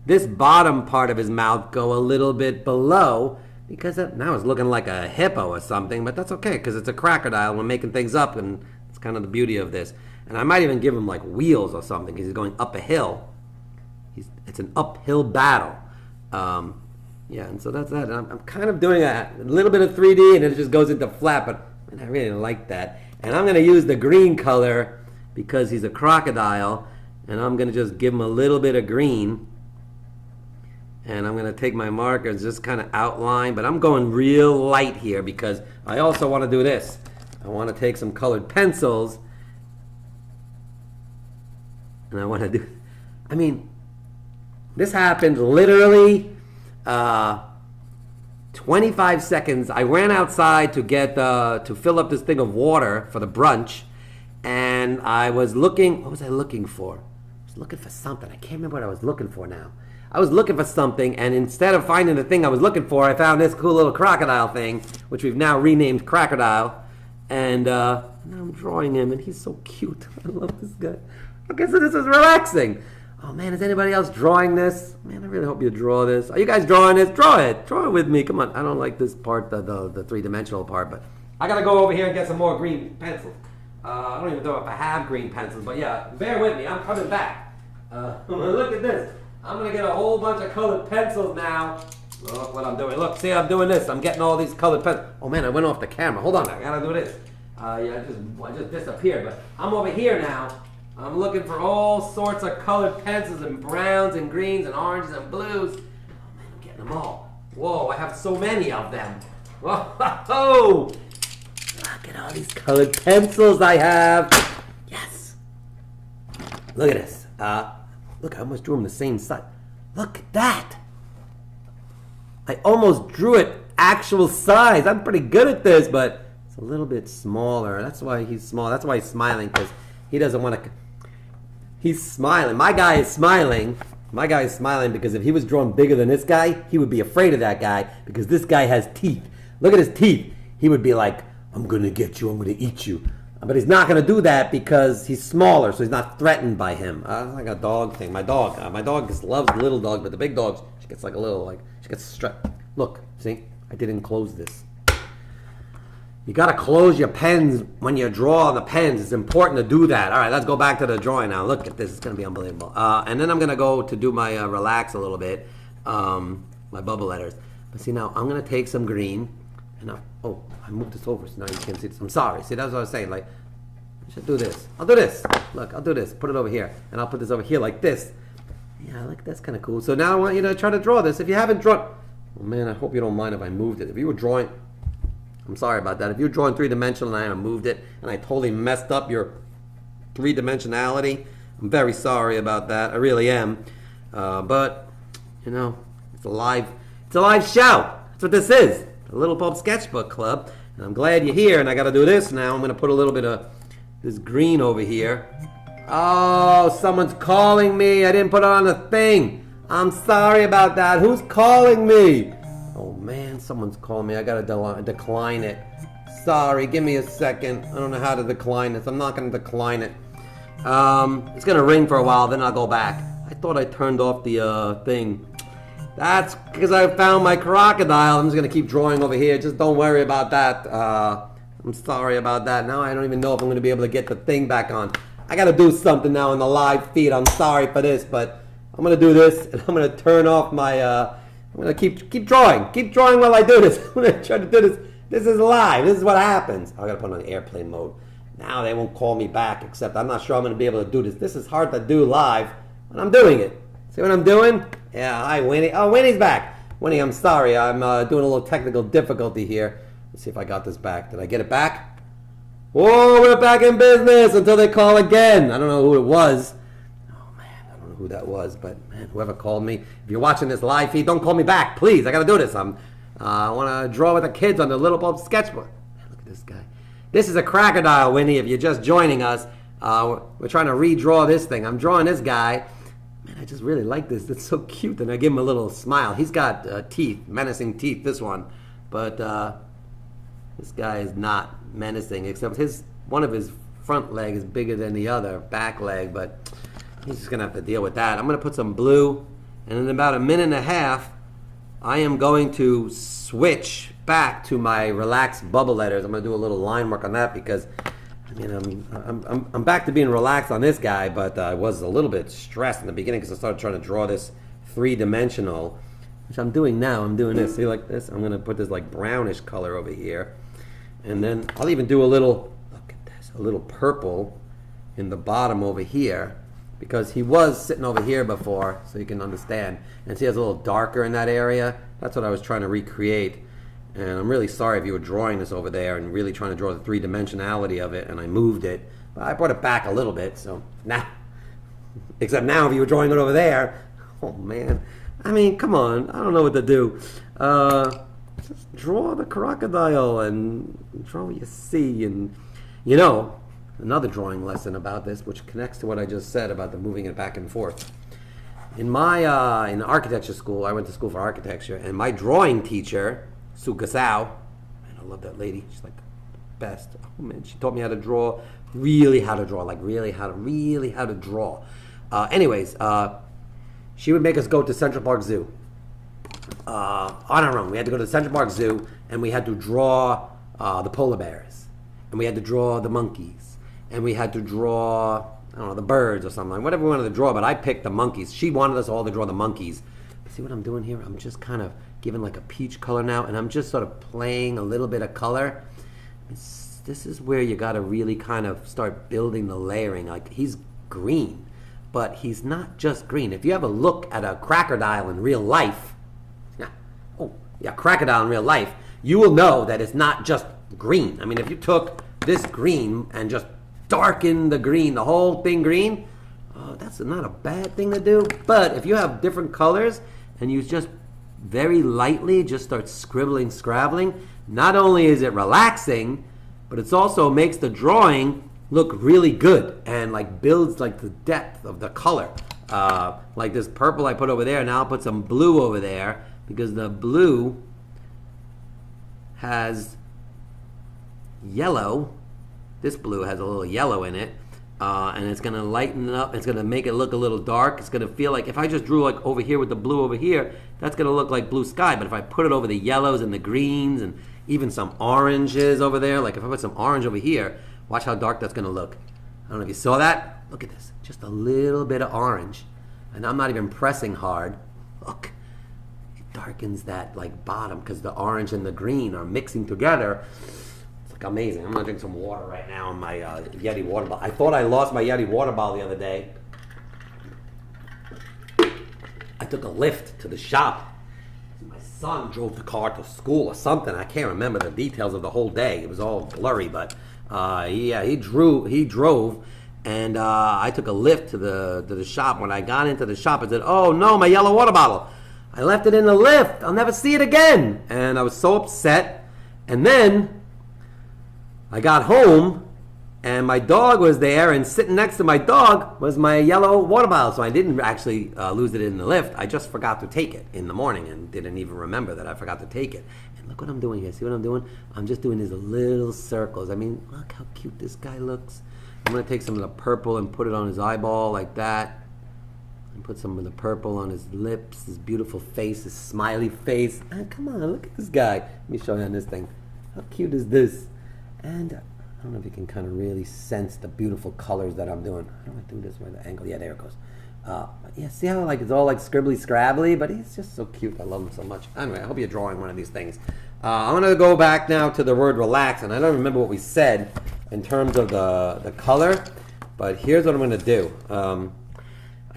A: this bottom part of his mouth go a little bit below, because now it's looking like a hippo or something, but that's okay, because it's a crocodile. We're making things up, and it's kind of the beauty of this. And I might even give him like wheels or something, because he's going up a hill. It's an uphill battle. Yeah, and so that's that. And I'm kind of doing a little bit of 3D, and then it just goes into flat, but man, I really like that. And I'm going to use the green color because he's a crocodile, and I'm going to just give him a little bit of green. And I'm going to take my marker and just kind of outline, but I'm going real light here because I also want to do this. I want to take some colored pencils, and I want to do, I mean, this happened literally 25 seconds. I ran outside to get to fill up this thing of water for the brunch, and I was looking. What was I looking for? I was looking for something. I can't remember what I was looking for now. I was looking for something, and instead of finding the thing I was looking for, I found this cool little crocodile thing, which we've now renamed Crocodile. And I'm drawing him, and he's so cute. I love this guy. Okay, so this is relaxing. Oh man, is anybody else drawing this? Man, I really hope you draw this. Are you guys drawing this? Draw it. Draw it with me. Come on. I don't like this part, the three-dimensional part, but I gotta go over here and get some more green pencils. I don't even know if I have green pencils, but yeah, bear with me. I'm coming back. Look at this. I'm gonna get a whole bunch of colored pencils now. Look what I'm doing. Look, see, I'm doing this. I'm getting all these colored pencils. Oh man, I went off the camera. Hold on, I gotta do this. Yeah, I just disappeared, but I'm over here now. I'm looking for all sorts of colored pencils and browns and greens and oranges and blues. Oh man, I'm getting them all. Whoa, I have so many of them. Whoa! Look at all these colored pencils I have. Yes. Look at this. Look, I almost drew them the same size. Look at that. I almost drew it actual size. I'm pretty good at this, but it's a little bit smaller. That's why he's small. That's why he's smiling, because he doesn't want to. He's smiling. My guy is smiling. My guy is smiling because if he was drawn bigger than this guy, he would be afraid of that guy because this guy has teeth. Look at his teeth. He would be like, I'm going to get you. I'm going to eat you. But he's not going to do that because he's smaller, so he's not threatened by him. It's like a dog thing. My dog loves the little dog, but the big dogs, she gets like a little, she gets stressed. Look, see? I didn't close this. You got to close your pens when you draw the pens. It's important to do that. All right, let's go back to the drawing now. Look at this. It's going to be unbelievable. And then I'm going to go to do my relax a little bit, my bubble letters. But see, now I'm going to take some green. And I moved this over, so now you can't see this. I'm sorry. See, that's what I was saying. Like, I should do this. I'll do this. Look, I'll do this. Put it over here. And I'll put this over here like this. Yeah, that's kind of cool. So now I want you to try to draw this. If you haven't drawn... Oh, man, I hope you don't mind if I moved it. If you were drawing... I'm sorry about that. If you're drawing three-dimensional and I moved it and I totally messed up your three-dimensionality, I'm very sorry about that. I really am. But, you know, it's a live show. That's what this is. The Little Pulp Sketchbook Club. And I'm glad you're here, and I got to do this now. I'm going to put a little bit of this green over here. Oh, someone's calling me. I didn't put it on the thing. I'm sorry about that. Who's calling me? Oh man, someone's calling me. I gotta decline it. Sorry, give me a second. I don't know how to decline this. I'm not gonna decline it. It's gonna ring for a while, then I'll go back. I thought I turned off the thing. That's because I found my crocodile. I'm just gonna keep drawing over here. Just don't worry about that. I'm sorry about that. Now I don't even know if I'm gonna be able to get the thing back on. I gotta do something now in the live feed. I'm sorry for this, but I'm gonna do this, and I'm gonna turn off my. I'm going to keep drawing. Keep drawing while I do this. I'm going to try to do this. This is live. This is what happens. I got to put it on airplane mode. Now they won't call me back, except I'm not sure I'm going to be able to do this. This is hard to do live, but I'm doing it. See what I'm doing? Yeah, hi, Winnie. Oh, Winnie's back. Winnie, I'm sorry. I'm doing a little technical difficulty here. Let's see if I got this back. Did I get it back? Whoa, we're back in business until they call again. I don't know who it was. Who that was, but man, whoever called me, if you're watching this live feed, don't call me back, please. I gotta do this. I want to draw with the kids on the Little Pulp Sketchbook. Man, look at this guy. This is a crocodile, Winnie. If you're just joining us, we're trying to redraw this thing. I'm drawing this guy. Man, I just really like this. It's so cute, and I give him a little smile. He's got teeth, menacing teeth. This one, but this guy is not menacing, except one of his front leg is bigger than the other back leg, but. He's just going to have to deal with that. I'm going to put some blue, and in about a minute and a half, I am going to switch back to my relaxed bubble letters. I'm going to do a little line work on that because, I mean, I'm back to being relaxed on this guy, but I was a little bit stressed in the beginning because I started trying to draw this three-dimensional, which I'm doing now. I'm doing this. See, like this? I'm going to put this like brownish color over here, and then I'll even do a little, look at this, a little purple in the bottom over here. Because he was sitting over here before, so you can understand. And see, it's a little darker in that area. That's what I was trying to recreate. And I'm really sorry if you were drawing this over there and really trying to draw the three-dimensionality of it, and I moved it. But I brought it back a little bit, so now, except now if you were drawing it over there, oh man. I mean, come on, I don't know what to do. Just draw the crocodile and draw what you see, and you know, another drawing lesson about this, which connects to what I just said about the moving it back and forth. In my in architecture school, I went to school for architecture, and my drawing teacher, Sue Gasau, man, I love that lady. She's like best. Oh man, she taught me how to draw, really how to draw, like really how to draw. Anyways, she would make us go to Central Park Zoo. On our own. We had to go to the Central Park Zoo, and we had to draw the polar bears, and we had to draw the monkeys, and we had to draw, I don't know, the birds or something, like whatever we wanted to draw, but I picked the monkeys. She wanted us all to draw the monkeys. See what I'm doing here? I'm just kind of giving like a peach color now, and I'm just sort of playing a little bit of color. This is where you got to really kind of start building the layering. Like, he's green, but he's not just green. If you have a look at a crocodile in real life, crocodile in real life, you will know that it's not just green. I mean, if you took this green and just darkened the green, the whole thing green, that's not a bad thing to do. But if you have different colors and you just very lightly just start scribbling, scrabbling, not only is it relaxing, but it also makes the drawing look really good and like builds like the depth of the color. Like this purple I put over there, now I'll put some blue over there, because the blue has yellow. This blue has a little yellow in it, and it's going to lighten it up. It's going to make it look a little dark. It's going to feel like if I just drew like over here with the blue over here, that's going to look like blue sky. But if I put it over the yellows and the greens and even some oranges over there, like if I put some orange over here, watch how dark that's going to look. I don't know if you saw that. Look at this. Just a little bit of orange. And I'm not even pressing hard. Look. Darkens that like bottom because the orange and the green are mixing together. It's like amazing. I'm gonna drink some water right now in my Yeti water bottle. I thought I lost my Yeti water bottle the other day. I took a lift to the shop. My son drove the car to school or something. I can't remember the details of the whole day. It was all blurry, but he drove, and I took a lift to the shop. When I got into the shop, I said, "Oh no, my yellow water bottle! I left it in the lift. I'll never see it again." And I was so upset. And then I got home, and my dog was there, and sitting next to my dog was my yellow water bottle. So I didn't actually lose it in the lift. I just forgot to take it in the morning and didn't even remember that I forgot to take it. And look what I'm doing here. See what I'm doing? I'm just doing these little circles. I mean, look how cute this guy looks. I'm going to take some of the purple and put it on his eyeball like that. And put some of the purple on his lips, his beautiful face, his smiley face. Come on, look at this guy. Let me show you on this thing. How cute is this? And I don't know if you can kind of really sense the beautiful colors that I'm doing. How do I do this with the angle? Yeah, there it goes. Yeah, see how like it's all like scribbly scrabbly, but he's just so cute. I love him so much. Anyway, I hope you're drawing one of these things. I'm gonna go back now to the word relax, and I don't remember what we said in terms of the color, but here's what I'm gonna do.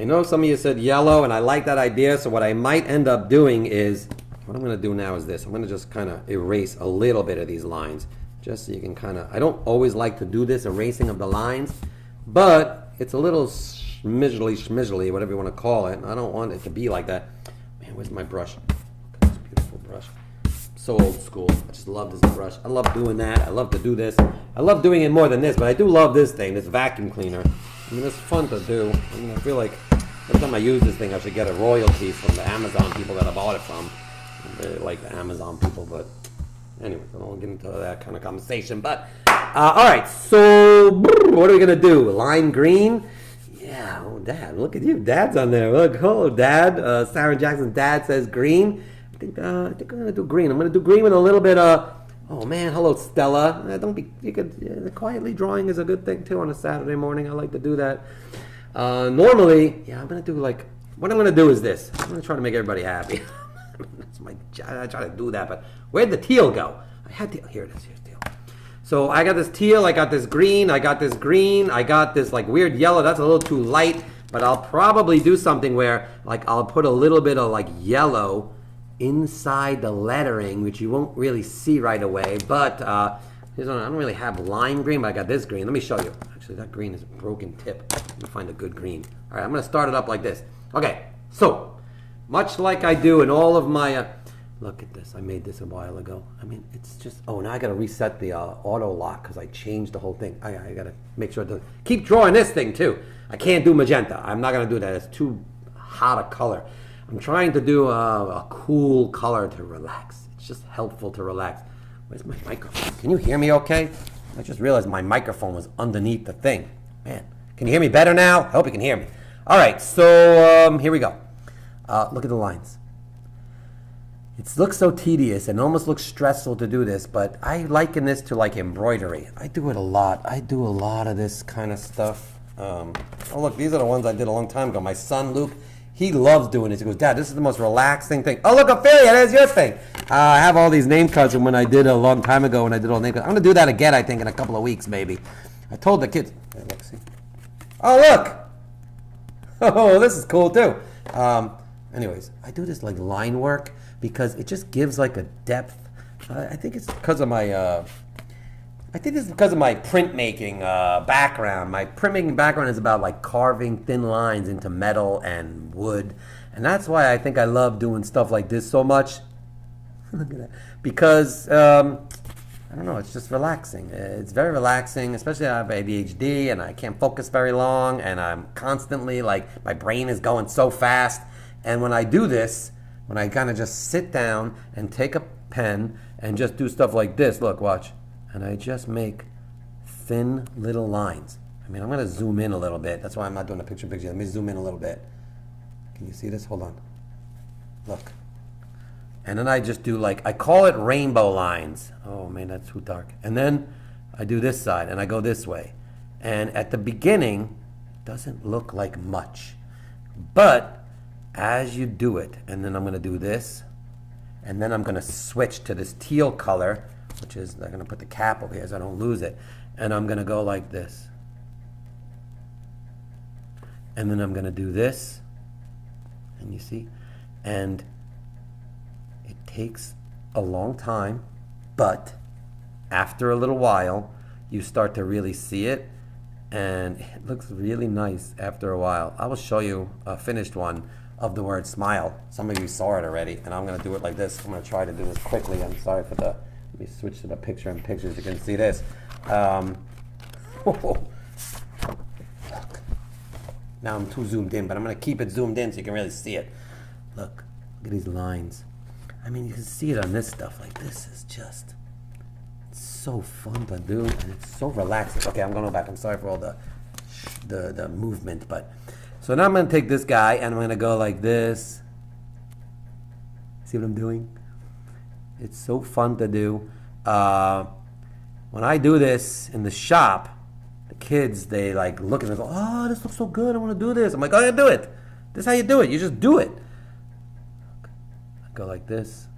A: I know some of you said yellow, and I like that idea, so what I might end up doing is, what I'm going to do now is this. I'm going to just kind of erase a little bit of these lines, just so you can kind of, I don't always like to do this erasing of the lines, but it's a little schmizzly, whatever you want to call it. I don't want it to be like that. Man, where's my brush? Look at this beautiful brush. So old school. I just love this brush. I love doing that. I love to do this. I love doing it more than this, but I do love this thing, this vacuum cleaner. I mean, it's fun to do. I mean, I feel like every time I use this thing, I should get a royalty from the Amazon people that I bought it from. I really like the Amazon people, but anyway, I don't want to get into that kind of conversation. But, all right, so what are we going to do? Lime green? Yeah, oh, Dad, look at you. Dad's on there. Look, oh, Dad. Sarah Jackson's dad says green. I think I'm going to do green. I'm going to do green with a little bit of... Oh man, hello Stella. Don't be. You could quietly drawing is a good thing too on a Saturday morning. I like to do that. Normally, yeah, I'm gonna do like what I'm gonna do is this. I'm gonna try to make everybody happy. That's my job. I try to do that, but where'd the teal go? I had teal. Here it is. Here's teal. So I got this teal. I got this green. I got this green. I got this like weird yellow. That's a little too light. But I'll probably do something where like I'll put a little bit of like yellow inside the lettering, which you won't really see right away, but here's one. I don't really have lime green, but I got this green. Let me show you. Actually, that green is a broken tip. Let me find a good green. All right, I'm going to start it up like this. Okay, so much like I do in all of my look at this. I made this a while ago. I mean, it's just, oh, now I got to reset the auto lock because I changed the whole thing. I got to make sure to keep drawing this thing too. I can't do magenta. I'm not going to do that. It's too hot a color. I'm trying to do a cool color to relax. It's just helpful to relax. Where's my microphone? Can you hear me okay? I just realized my microphone was underneath the thing. Man, can you hear me better now? I hope you can hear me. All right, so here we go. Look at the lines. It looks so tedious and almost looks stressful to do this, but I liken this to like embroidery. I do it a lot. I do a lot of this kind of stuff. Oh look, these are the ones I did a long time ago. My son Luke, he loves doing this. He goes, Dad, this is the most relaxing thing. Oh look, Ophelia, there's your thing. I have all these name cards from when I did a long time ago when I did all name cards. I'm gonna do that again, I think, in a couple of weeks maybe. I told the kids. Hey, look, see. Oh look. Oh, this is cool too. Anyways, I do this like line work because it just gives like a depth. I think it's because of my, I think it's because of my printmaking background. My printmaking background is about like carving thin lines into metal and wood. And that's why I think I love doing stuff like this so much. Look at that. Because, I don't know, it's just relaxing. It's very relaxing, especially I have ADHD and I can't focus very long and I'm constantly like, my brain is going so fast. And when I do this, when I kind of just sit down and take a pen and just do stuff like this, look, watch, and I just make thin little lines. I mean, I'm going to zoom in a little bit. That's why I'm not doing a picture-in-picture. Let me zoom in a little bit. Can you see this? Hold on. Look. And then I just do like, I call it rainbow lines. Oh man, that's too dark. And then I do this side and I go this way. And at the beginning, it doesn't look like much. But as you do it, and then I'm going to do this, and then I'm going to switch to this teal color, which is, I'm going to put the cap over here so I don't lose it, and I'm going to go like this. And then I'm going to do this, and you see, and it takes a long time, but after a little while, you start to really see it, and it looks really nice after a while. I will show you a finished one of the word smile. Some of you saw it already, and I'm going to do it like this. I'm going to try to do this quickly. I'm sorry for the, let me switch to the picture in pictures. You can see this. Look. Now I'm too zoomed in, but I'm going to keep it zoomed in so you can really see it. Look at these lines. I mean, you can see it on this stuff. Like, this is just so fun to do, and it's so relaxing. Okay, I'm going to go back. I'm sorry for all the movement, but so now I'm going to take this guy and I'm going to go like this. See what I'm doing? It's so fun to do. When I do this in the shop, the kids, they like look and they go, oh, this looks so good. I want to do this. I'm like, oh, yeah, do it. This is how you do it. You just do it. I go like this.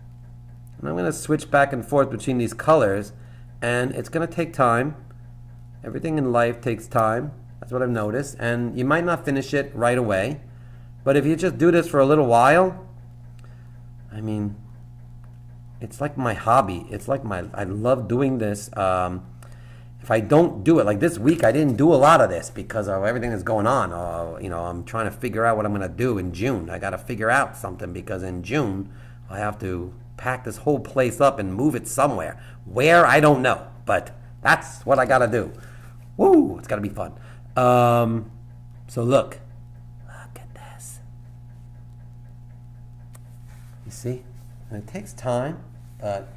A: And I'm going to switch back and forth between these colors. And it's going to take time. Everything in life takes time. That's what I've noticed. And you might not finish it right away. But if you just do this for a little while, I mean, it's like my hobby. It's like I love doing this. If I don't do it, like this week, I didn't do a lot of this because of everything that's going on. You know, I'm trying to figure out what I'm going to do in June. I got to figure out something because in June, I have to pack this whole place up and move it somewhere. Where, I don't know. But that's what I got to do. Woo, it's got to be fun. So look at this. You see? And it takes time, but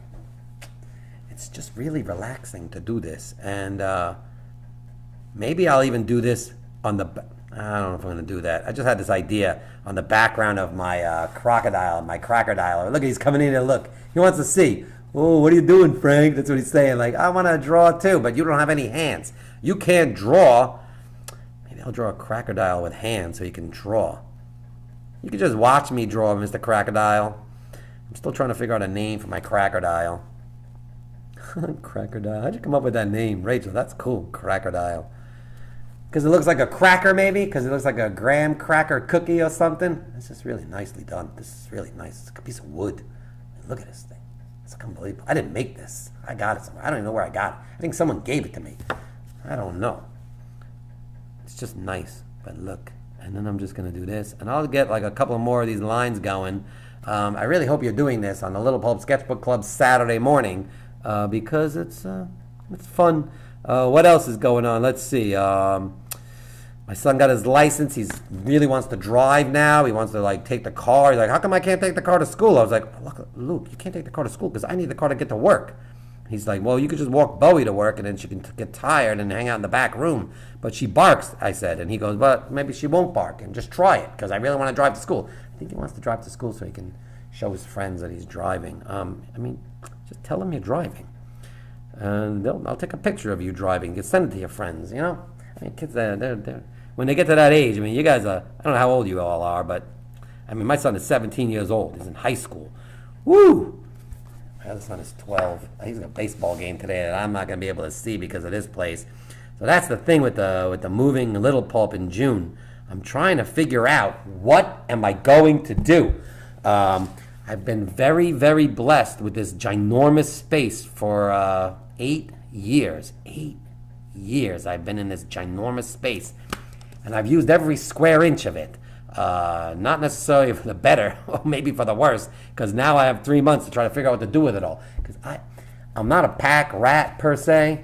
A: it's just really relaxing to do this. And maybe I'll even do this on the, I don't know if I'm going to do that. I just had this idea on the background of my crocodile, my crocodile. Look, he's coming in and look. He wants to see. Oh, what are you doing, Frank? That's what he's saying. Like, I want to draw too, but you don't have any hands. You can't draw. Maybe I'll draw a crocodile with hands so you can draw. You can just watch me draw, Mr. Crocodile. I'm still trying to figure out a name for my crocodile. Crocodile. How'd you come up with that name? Rachel, that's cool. Crocodile. Because it looks like a cracker, maybe? Because it looks like a graham cracker cookie or something? It's just really nicely done. This is really nice. It's like a piece of wood. Look at this thing. It's unbelievable. I didn't make this. I got it somewhere. I don't even know where I got it. I think someone gave it to me. I don't know. It's just nice. But look. And then I'm just going to do this. And I'll get like a couple more of these lines going. I really hope you're doing this on the Little Pulp Sketchbook Club Saturday morning. Because it's fun. What else is going on? Let's see. My son got his license. He really wants to drive now. He wants to like take the car. He's like, how come I can't take the car to school? I was like, look, Luke, you can't take the car to school because I need the car to get to work. He's like, well, you could just walk Bowie to work and then she can get tired and hang out in the back room. But she barks, I said. And he goes, but maybe she won't bark and just try it because I really want to drive to school. I think he wants to drive to school so he can show his friends that he's driving. I mean, just tell him you're driving. And I'll take a picture of you driving. You send it to your friends, you know? I mean, kids, they're when they get to that age, I mean, you guys are, I don't know how old you all are, but, I mean, my son is 17 years old. He's in high school. Woo! My other son is 12. He's got a baseball game today that I'm not going to be able to see because of this place. So that's the thing with the moving Little Pulp in June. I'm trying to figure out what am I going to do. I've been very, very blessed with this ginormous space for 8 years. 8 years I've been in this ginormous space. And I've used every square inch of it. Not necessarily for the better, or maybe for the worse, because now I have 3 months to try to figure out what to do with it all. Because I'm not a pack rat per se.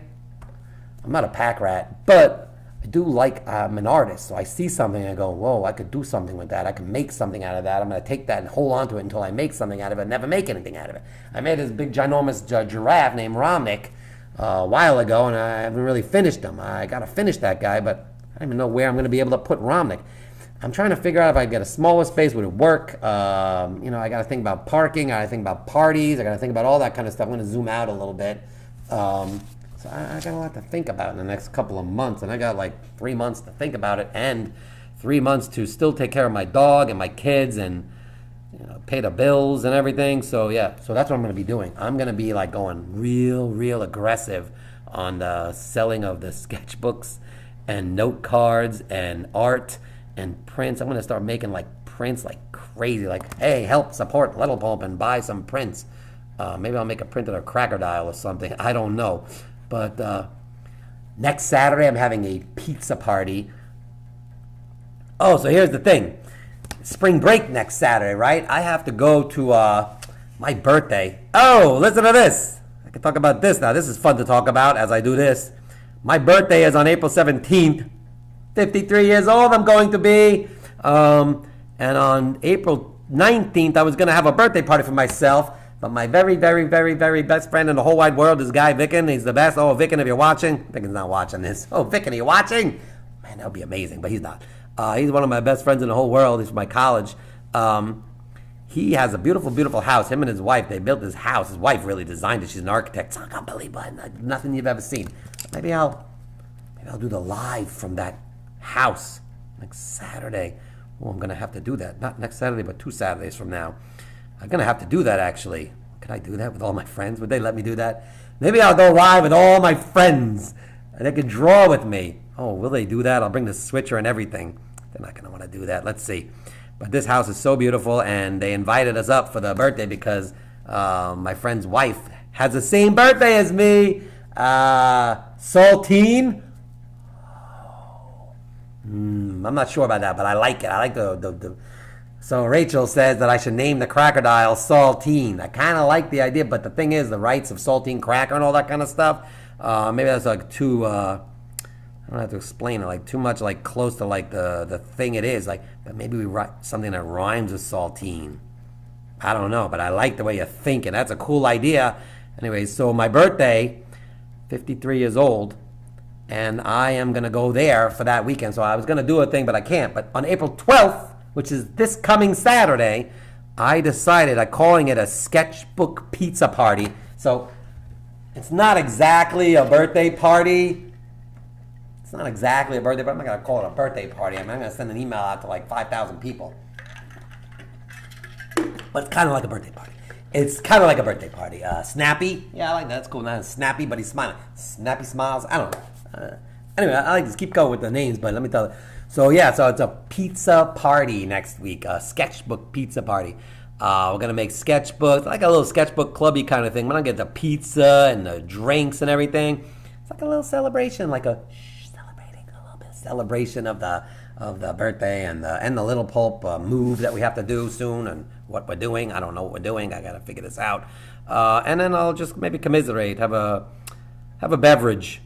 A: I'm not a pack rat, but I do like, I'm an artist, so I see something and I go, whoa, I could do something with that. I can make something out of that. I'm going to take that and hold on to it until I make something out of it and never make anything out of it. I made this big ginormous giraffe named Romnick a while ago, and I haven't really finished him. I got to finish that guy, but I don't even know where I'm going to be able to put Romnick. I'm trying to figure out if I get a smaller space, would it work? You know, I got to think about parking. I got to think about parties. I got to think about all that kind of stuff. I'm going to zoom out a little bit. So I got a lot to think about in the next couple of months, and I got like 3 months to think about it, and 3 months to still take care of my dog and my kids, and you know, pay the bills and everything. So yeah, so that's what I'm going to be doing. I'm going to be like going real aggressive on the selling of the sketchbooks and note cards and art and prints. I'm going to start making like prints like crazy. Like, hey, help support Little Pulp and buy some prints. Maybe I'll make a print of a crocodile or something. I don't know. But next Saturday, I'm having a pizza party. Oh, so here's the thing. Spring break next Saturday, right? I have to go to my birthday. Oh, listen to this. I can talk about this now. This is fun to talk about as I do this. My birthday is on April 17th. 53 years old I'm going to be. And on April 19th, I was going to have a birthday party for myself. But my very best friend in the whole wide world is Guy Vicken. He's the best. Oh, Vicken, if you're watching. Vicken's not watching this. Oh, Vicken, are you watching? Man, that would be amazing, but he's not. He's one of my best friends in the whole world. He's from my college. He has a beautiful house. Him and his wife, they built this house. His wife really designed it. She's an architect. It's unbelievable. Nothing you've ever seen. Maybe I'll do the live from that house next Saturday. Oh, I'm going to have to do that. Not next Saturday, but 2 Saturdays from now. I'm going to have to do that, actually. Can I do that with all my friends? Would they let me do that? Maybe I'll go live with all my friends, and they can draw with me. Oh, will they do that? I'll bring the switcher and everything. They're not going to want to do that. Let's see. But this house is so beautiful, and they invited us up for the birthday because my friend's wife has the same birthday as me. Saltine. I'm not sure about that, but I like it. I like the So Rachel says that I should name the crocodile Saltine. I kind of like the idea, but the thing is, the rights of Saltine Cracker and all that kind of stuff, maybe that's like too, I don't have to explain it, like too much, like close to like the thing it is. Like, but maybe we write something that rhymes with Saltine. I don't know, but I like the way you're thinking. That's a cool idea. Anyway, so my birthday, 53 years old, and I am going to go there for that weekend. So I was going to do a thing, but I can't. But on April 12th, which is this coming Saturday, I decided I'm calling it a sketchbook pizza party. So it's not exactly a birthday party. It's not exactly a birthday, but I'm not going to call it a birthday party. I'm going to send an email out to like 5,000 people. But it's kind of like a birthday party. It's kind of like a birthday party. Snappy. Yeah, I like that. That's cool. Not snappy, but he's smiling. Snappy smiles. I don't know. Anyway, I like to keep going with the names, but let me tell you. So yeah, so it's a pizza party next week, a sketchbook pizza party. We're going to make sketchbooks, like a little sketchbook clubby kind of thing. We're going to get the pizza and the drinks and everything. It's like a little celebration, like celebrating a little bit of celebration of the birthday and the Little Pulp move that we have to do soon and what we're doing. I don't know what we're doing. I got to figure this out. And then I'll just maybe commiserate, have a beverage.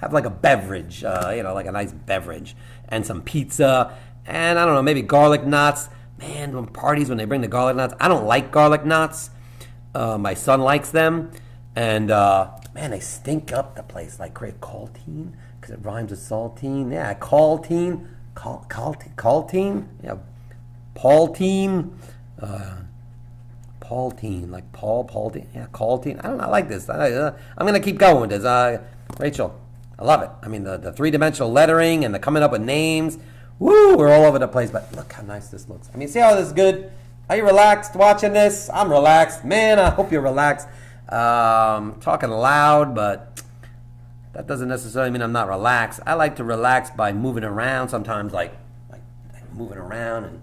A: Have like a beverage, like a nice beverage and some pizza and I don't know, maybe garlic knots. Man, when parties, when they bring the garlic knots, I don't like garlic knots. My son likes them. And man, they stink up the place like great. Caltine, because it rhymes with saltine. Yeah, Caltine, Caltine. Yeah, Paultine. Paultine, like Paultine. Yeah, Caltine. I don't know. I like this. I'm gonna keep going with this. Rachel, I love it. I mean, the three-dimensional lettering and the coming up with names. Woo, we're all over the place. But look how nice this looks. I mean, see how this is good? Are you relaxed watching this? I'm relaxed. Man, I hope you're relaxed. Talking loud, but that doesn't necessarily mean I'm not relaxed. I like to relax by moving around sometimes, like moving around. And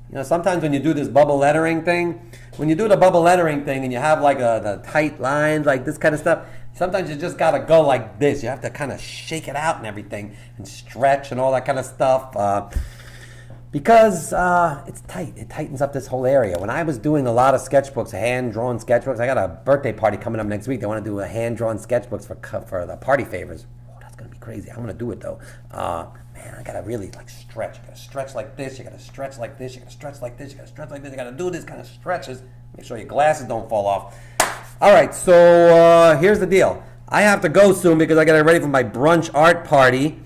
A: you know, sometimes when you do this bubble lettering thing, when you do the bubble lettering thing and you have like the tight lines, like this kind of stuff, sometimes you just gotta go like this. You have to kind of shake it out and everything and stretch and all that kind of stuff. Because it's tight. It tightens up this whole area. When I was doing a lot of sketchbooks, hand-drawn sketchbooks, I got a birthday party coming up next week. They want to do a hand-drawn sketchbooks for the party favors. Oh, that's going to be crazy. I'm going to do it, though. Man, I got to really like stretch. You got to stretch like this. You got to stretch like this. You got to stretch like this. You got to stretch like this. You got to do this kind of stretches. Make sure your glasses don't fall off. All right, so here's the deal. I have to go soon because I got to get ready for my brunch art party.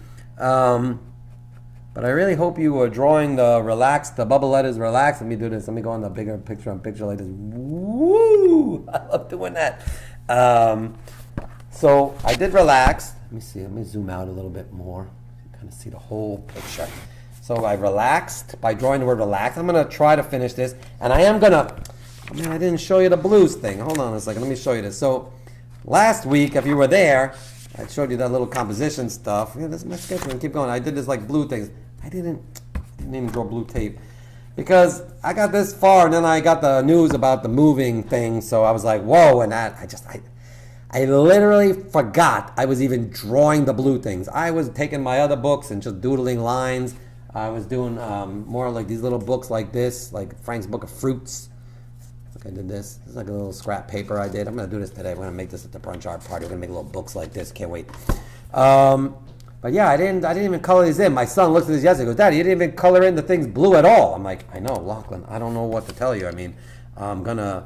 A: But I really hope you are drawing the bubble letters relaxed. Let me do this. Let me go on the bigger picture on picture like this. Woo! I love doing that. So I did relax. Let me see. Let me zoom out a little bit more. Kind of see the whole picture. So I relaxed by drawing the word relax. I'm going to try to finish this. And I am going to... Oh, man, I didn't show you the blues thing. Hold on a second. Let me show you this. So last week, if you were there, I showed you that little composition stuff. Yeah, this is my sketchbook. Keep going. I did this like blue things. I didn't even draw blue tape because I got this far and then I got the news about the moving thing. So I was like, whoa, and that I literally forgot I was even drawing the blue things. I was taking my other books and just doodling lines. I was doing more like these little books like this, like Frank's Book of Fruits. Look, I did this. This is like a little scrap paper I did. I'm going to do this today. We're going to make this at the brunch art party. We're going to make little books like this. Can't wait. But yeah, I didn't even color these in. My son looked at this yesterday. He goes, Daddy, you didn't even color in the things blue at all. I'm like, I know, Lachlan. I don't know what to tell you. I mean, I'm gonna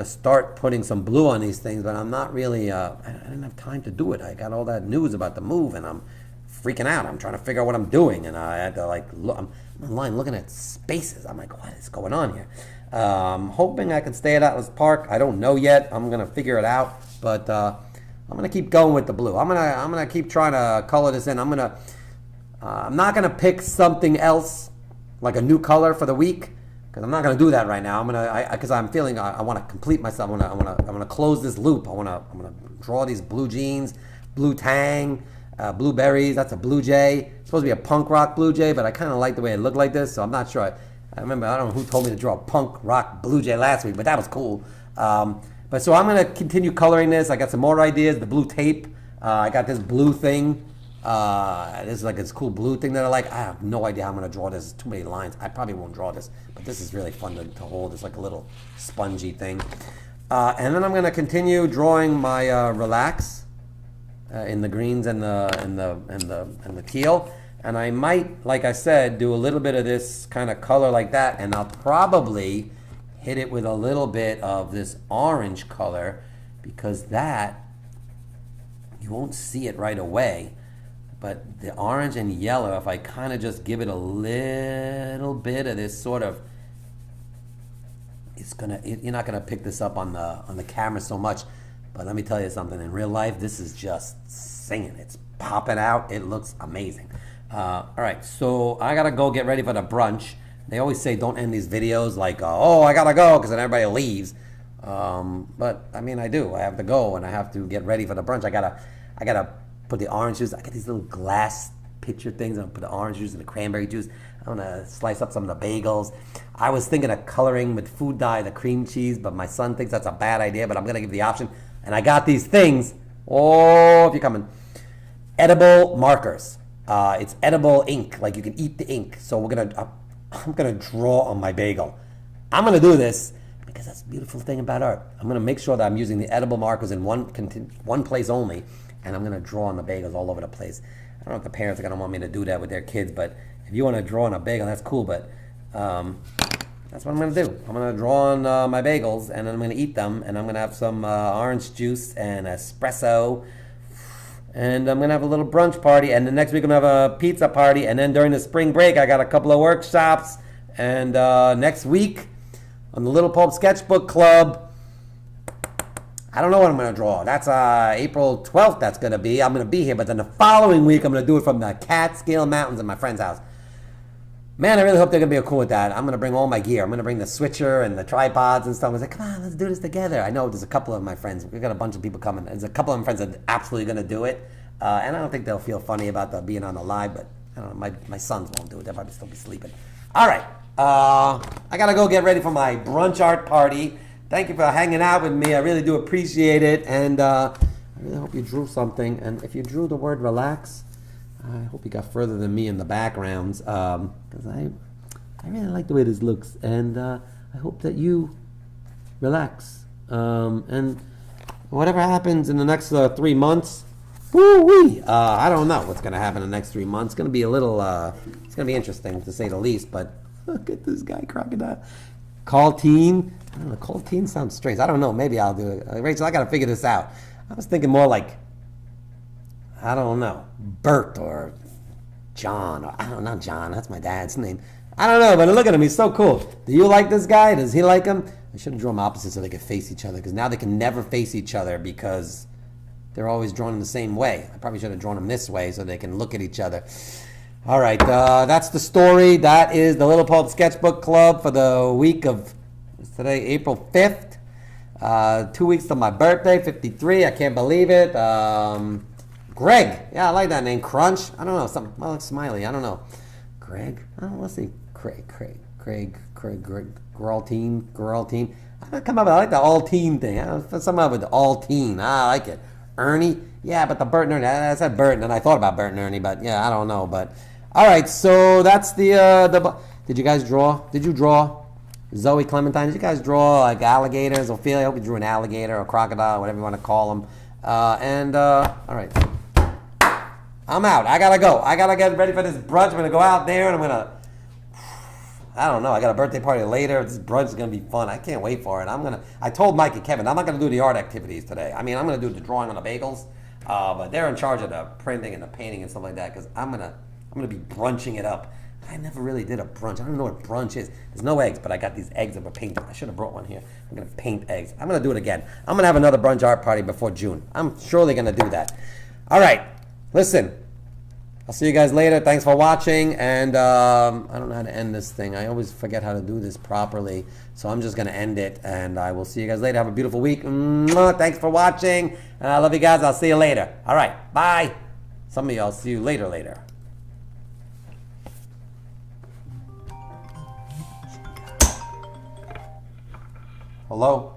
A: start putting some blue on these things, but I'm not really. I didn't have time to do it. I got all that news about the move, and I'm freaking out. I'm trying to figure out what I'm doing, and I had to like look. I'm online looking at spaces. I'm like, what is going on here? Hoping I can stay at Atlas Park. I don't know yet. I'm gonna figure it out, but. I'm gonna keep going with the blue. I'm gonna keep trying to color this in. I'm not gonna pick something else like a new color for the week because I'm not gonna do that right now. Because I'm feeling I want to complete myself. I want to close this loop. I'm gonna draw these blue jeans, blue tang, blueberries. That's a blue jay. It's supposed to be a punk rock blue jay, but I kind of like the way it looked like this, so I'm not sure. I remember I don't know who told me to draw a punk rock blue jay last week, but that was cool. But so I'm going to continue coloring this. I got some more ideas. The blue tape. I got this blue thing. This is like this cool blue thing that I like. I have no idea how I'm going to draw this. It's too many lines. I probably won't draw this. But this is really fun to hold. It's like a little spongy thing. And then I'm going to continue drawing my relax in the greens and the teal. And I might, like I said, do a little bit of this kind of color like that. And I'll probably hit it with a little bit of this orange color because that, you won't see it right away, but the orange and yellow, if I kind of just give it a little bit of this sort of, you're not gonna pick this up on the camera so much, but let me tell you something, in real life, this is just singing. It's popping out. It looks amazing. All right, so I gotta go get ready for the brunch. They always say don't end these videos like, oh, I gotta go, because then everybody leaves. But I mean, I do. I have to go, and I have to get ready for the brunch. I gotta put the orange juice. I got these little glass pitcher things. I'm gonna put the orange juice and the cranberry juice. I'm gonna slice up some of the bagels. I was thinking of coloring with food dye the cream cheese, but my son thinks that's a bad idea. But I'm gonna give the option. And I got these things. Oh, if you're coming, edible markers. It's edible ink, like you can eat the ink. So I'm gonna draw on my bagel. I'm gonna do this because that's the beautiful thing about art. I'm gonna make sure that I'm using the edible markers in one place only, and I'm gonna draw on the bagels all over the place. I don't know if the parents are gonna want me to do that with their kids, but if you want to draw on a bagel, that's cool. But that's what I'm gonna do. I'm gonna draw on my bagels, and then I'm gonna eat them, and I'm gonna have some orange juice and espresso, and I'm gonna have a little brunch party, and the next week I'm gonna have a pizza party, and then during the spring break I got a couple of workshops, and next week on the Little Pulp Sketchbook Club, I don't know what I'm going to draw. That's April 12th that's going to be. I'm going to be here, but then the following week I'm going to do it from the Catskill Mountains at my friend's house. Man, I really hope they're going to be cool with that. I'm going to bring all my gear. I'm going to bring the switcher and the tripods and stuff. I was like, come on, let's do this together. I know there's a couple of my friends. We've got a bunch of people coming. There's a couple of my friends that are absolutely going to do it. And I don't think they'll feel funny about being on the live, but I don't know. My sons won't do it. They'll probably still be sleeping. All right. I got to go get ready for my brunch art party. Thank you for hanging out with me. I really do appreciate it. And I really hope you drew something. And if you drew the word relax, I hope you got further than me in the backgrounds. Because I really like the way this looks. And I hope that you relax. And whatever happens in the next 3 months, woo-wee! I don't know what's going to happen in the next 3 months. It's going to be a little, it's going to be interesting to say the least. But look at this guy, Crocodile. Calteen. I don't know, Calteen sounds strange. I don't know. Maybe I'll do it. Rachel, I got to figure this out. I was thinking more like, I don't know, Bert or John. Or, I don't know, John. That's my dad's name. I don't know, but look at him. He's so cool. Do you like this guy? Does he like him? I should have drawn them opposite so they could face each other, because now they can never face each other because they're always drawn in the same way. I probably should have drawn them this way so they can look at each other. All right, that's the story. That is the Little Pulp Sketchbook Club for the week of, what's today, April 5th. 2 weeks to my birthday, 53. I can't believe it. Greg. Yeah, I like that name. Crunch. I don't know. Something. Well, it's Smiley. I don't know. Greg. I don't know. Let's see. Craig. Geraltine. I come up with, I like the Altine thing. I some up with the Altine. I like it. Ernie. Yeah, but the Bert and Ernie. I said Bert, and then I thought about Bert and Ernie, but yeah, I don't know. But all right, so that's the. Did you guys draw? Did you draw? Zoe Clementine, did you guys draw like alligators? Ophelia, I hope you drew an alligator or crocodile, whatever you want to call them. All right. I'm out. I gotta go. I gotta get ready for this brunch. I'm gonna go out there and I'm gonna, I don't know, I got a birthday party later. This brunch is gonna be fun. I can't wait for it. I told Mike and Kevin, I'm not gonna do the art activities today. I mean, I'm gonna do the drawing on the bagels, but they're in charge of the printing and the painting and stuff like that, because I'm gonna be brunching it up. I never really did a brunch. I don't know what brunch is. There's no eggs, but I got these eggs that were painted. I should have brought one here. I'm going to paint eggs. I'm going to do it again. I'm going to have another brunch art party before June. I'm surely going to do that. All right. Listen. I'll see you guys later. Thanks for watching. And I don't know how to end this thing. I always forget how to do this properly. So I'm just going to end it. And I will see you guys later. Have a beautiful week. Mwah. Thanks for watching. And I love you guys. I'll see you later. All right. Bye. Some of you, I'll see you later. Hello?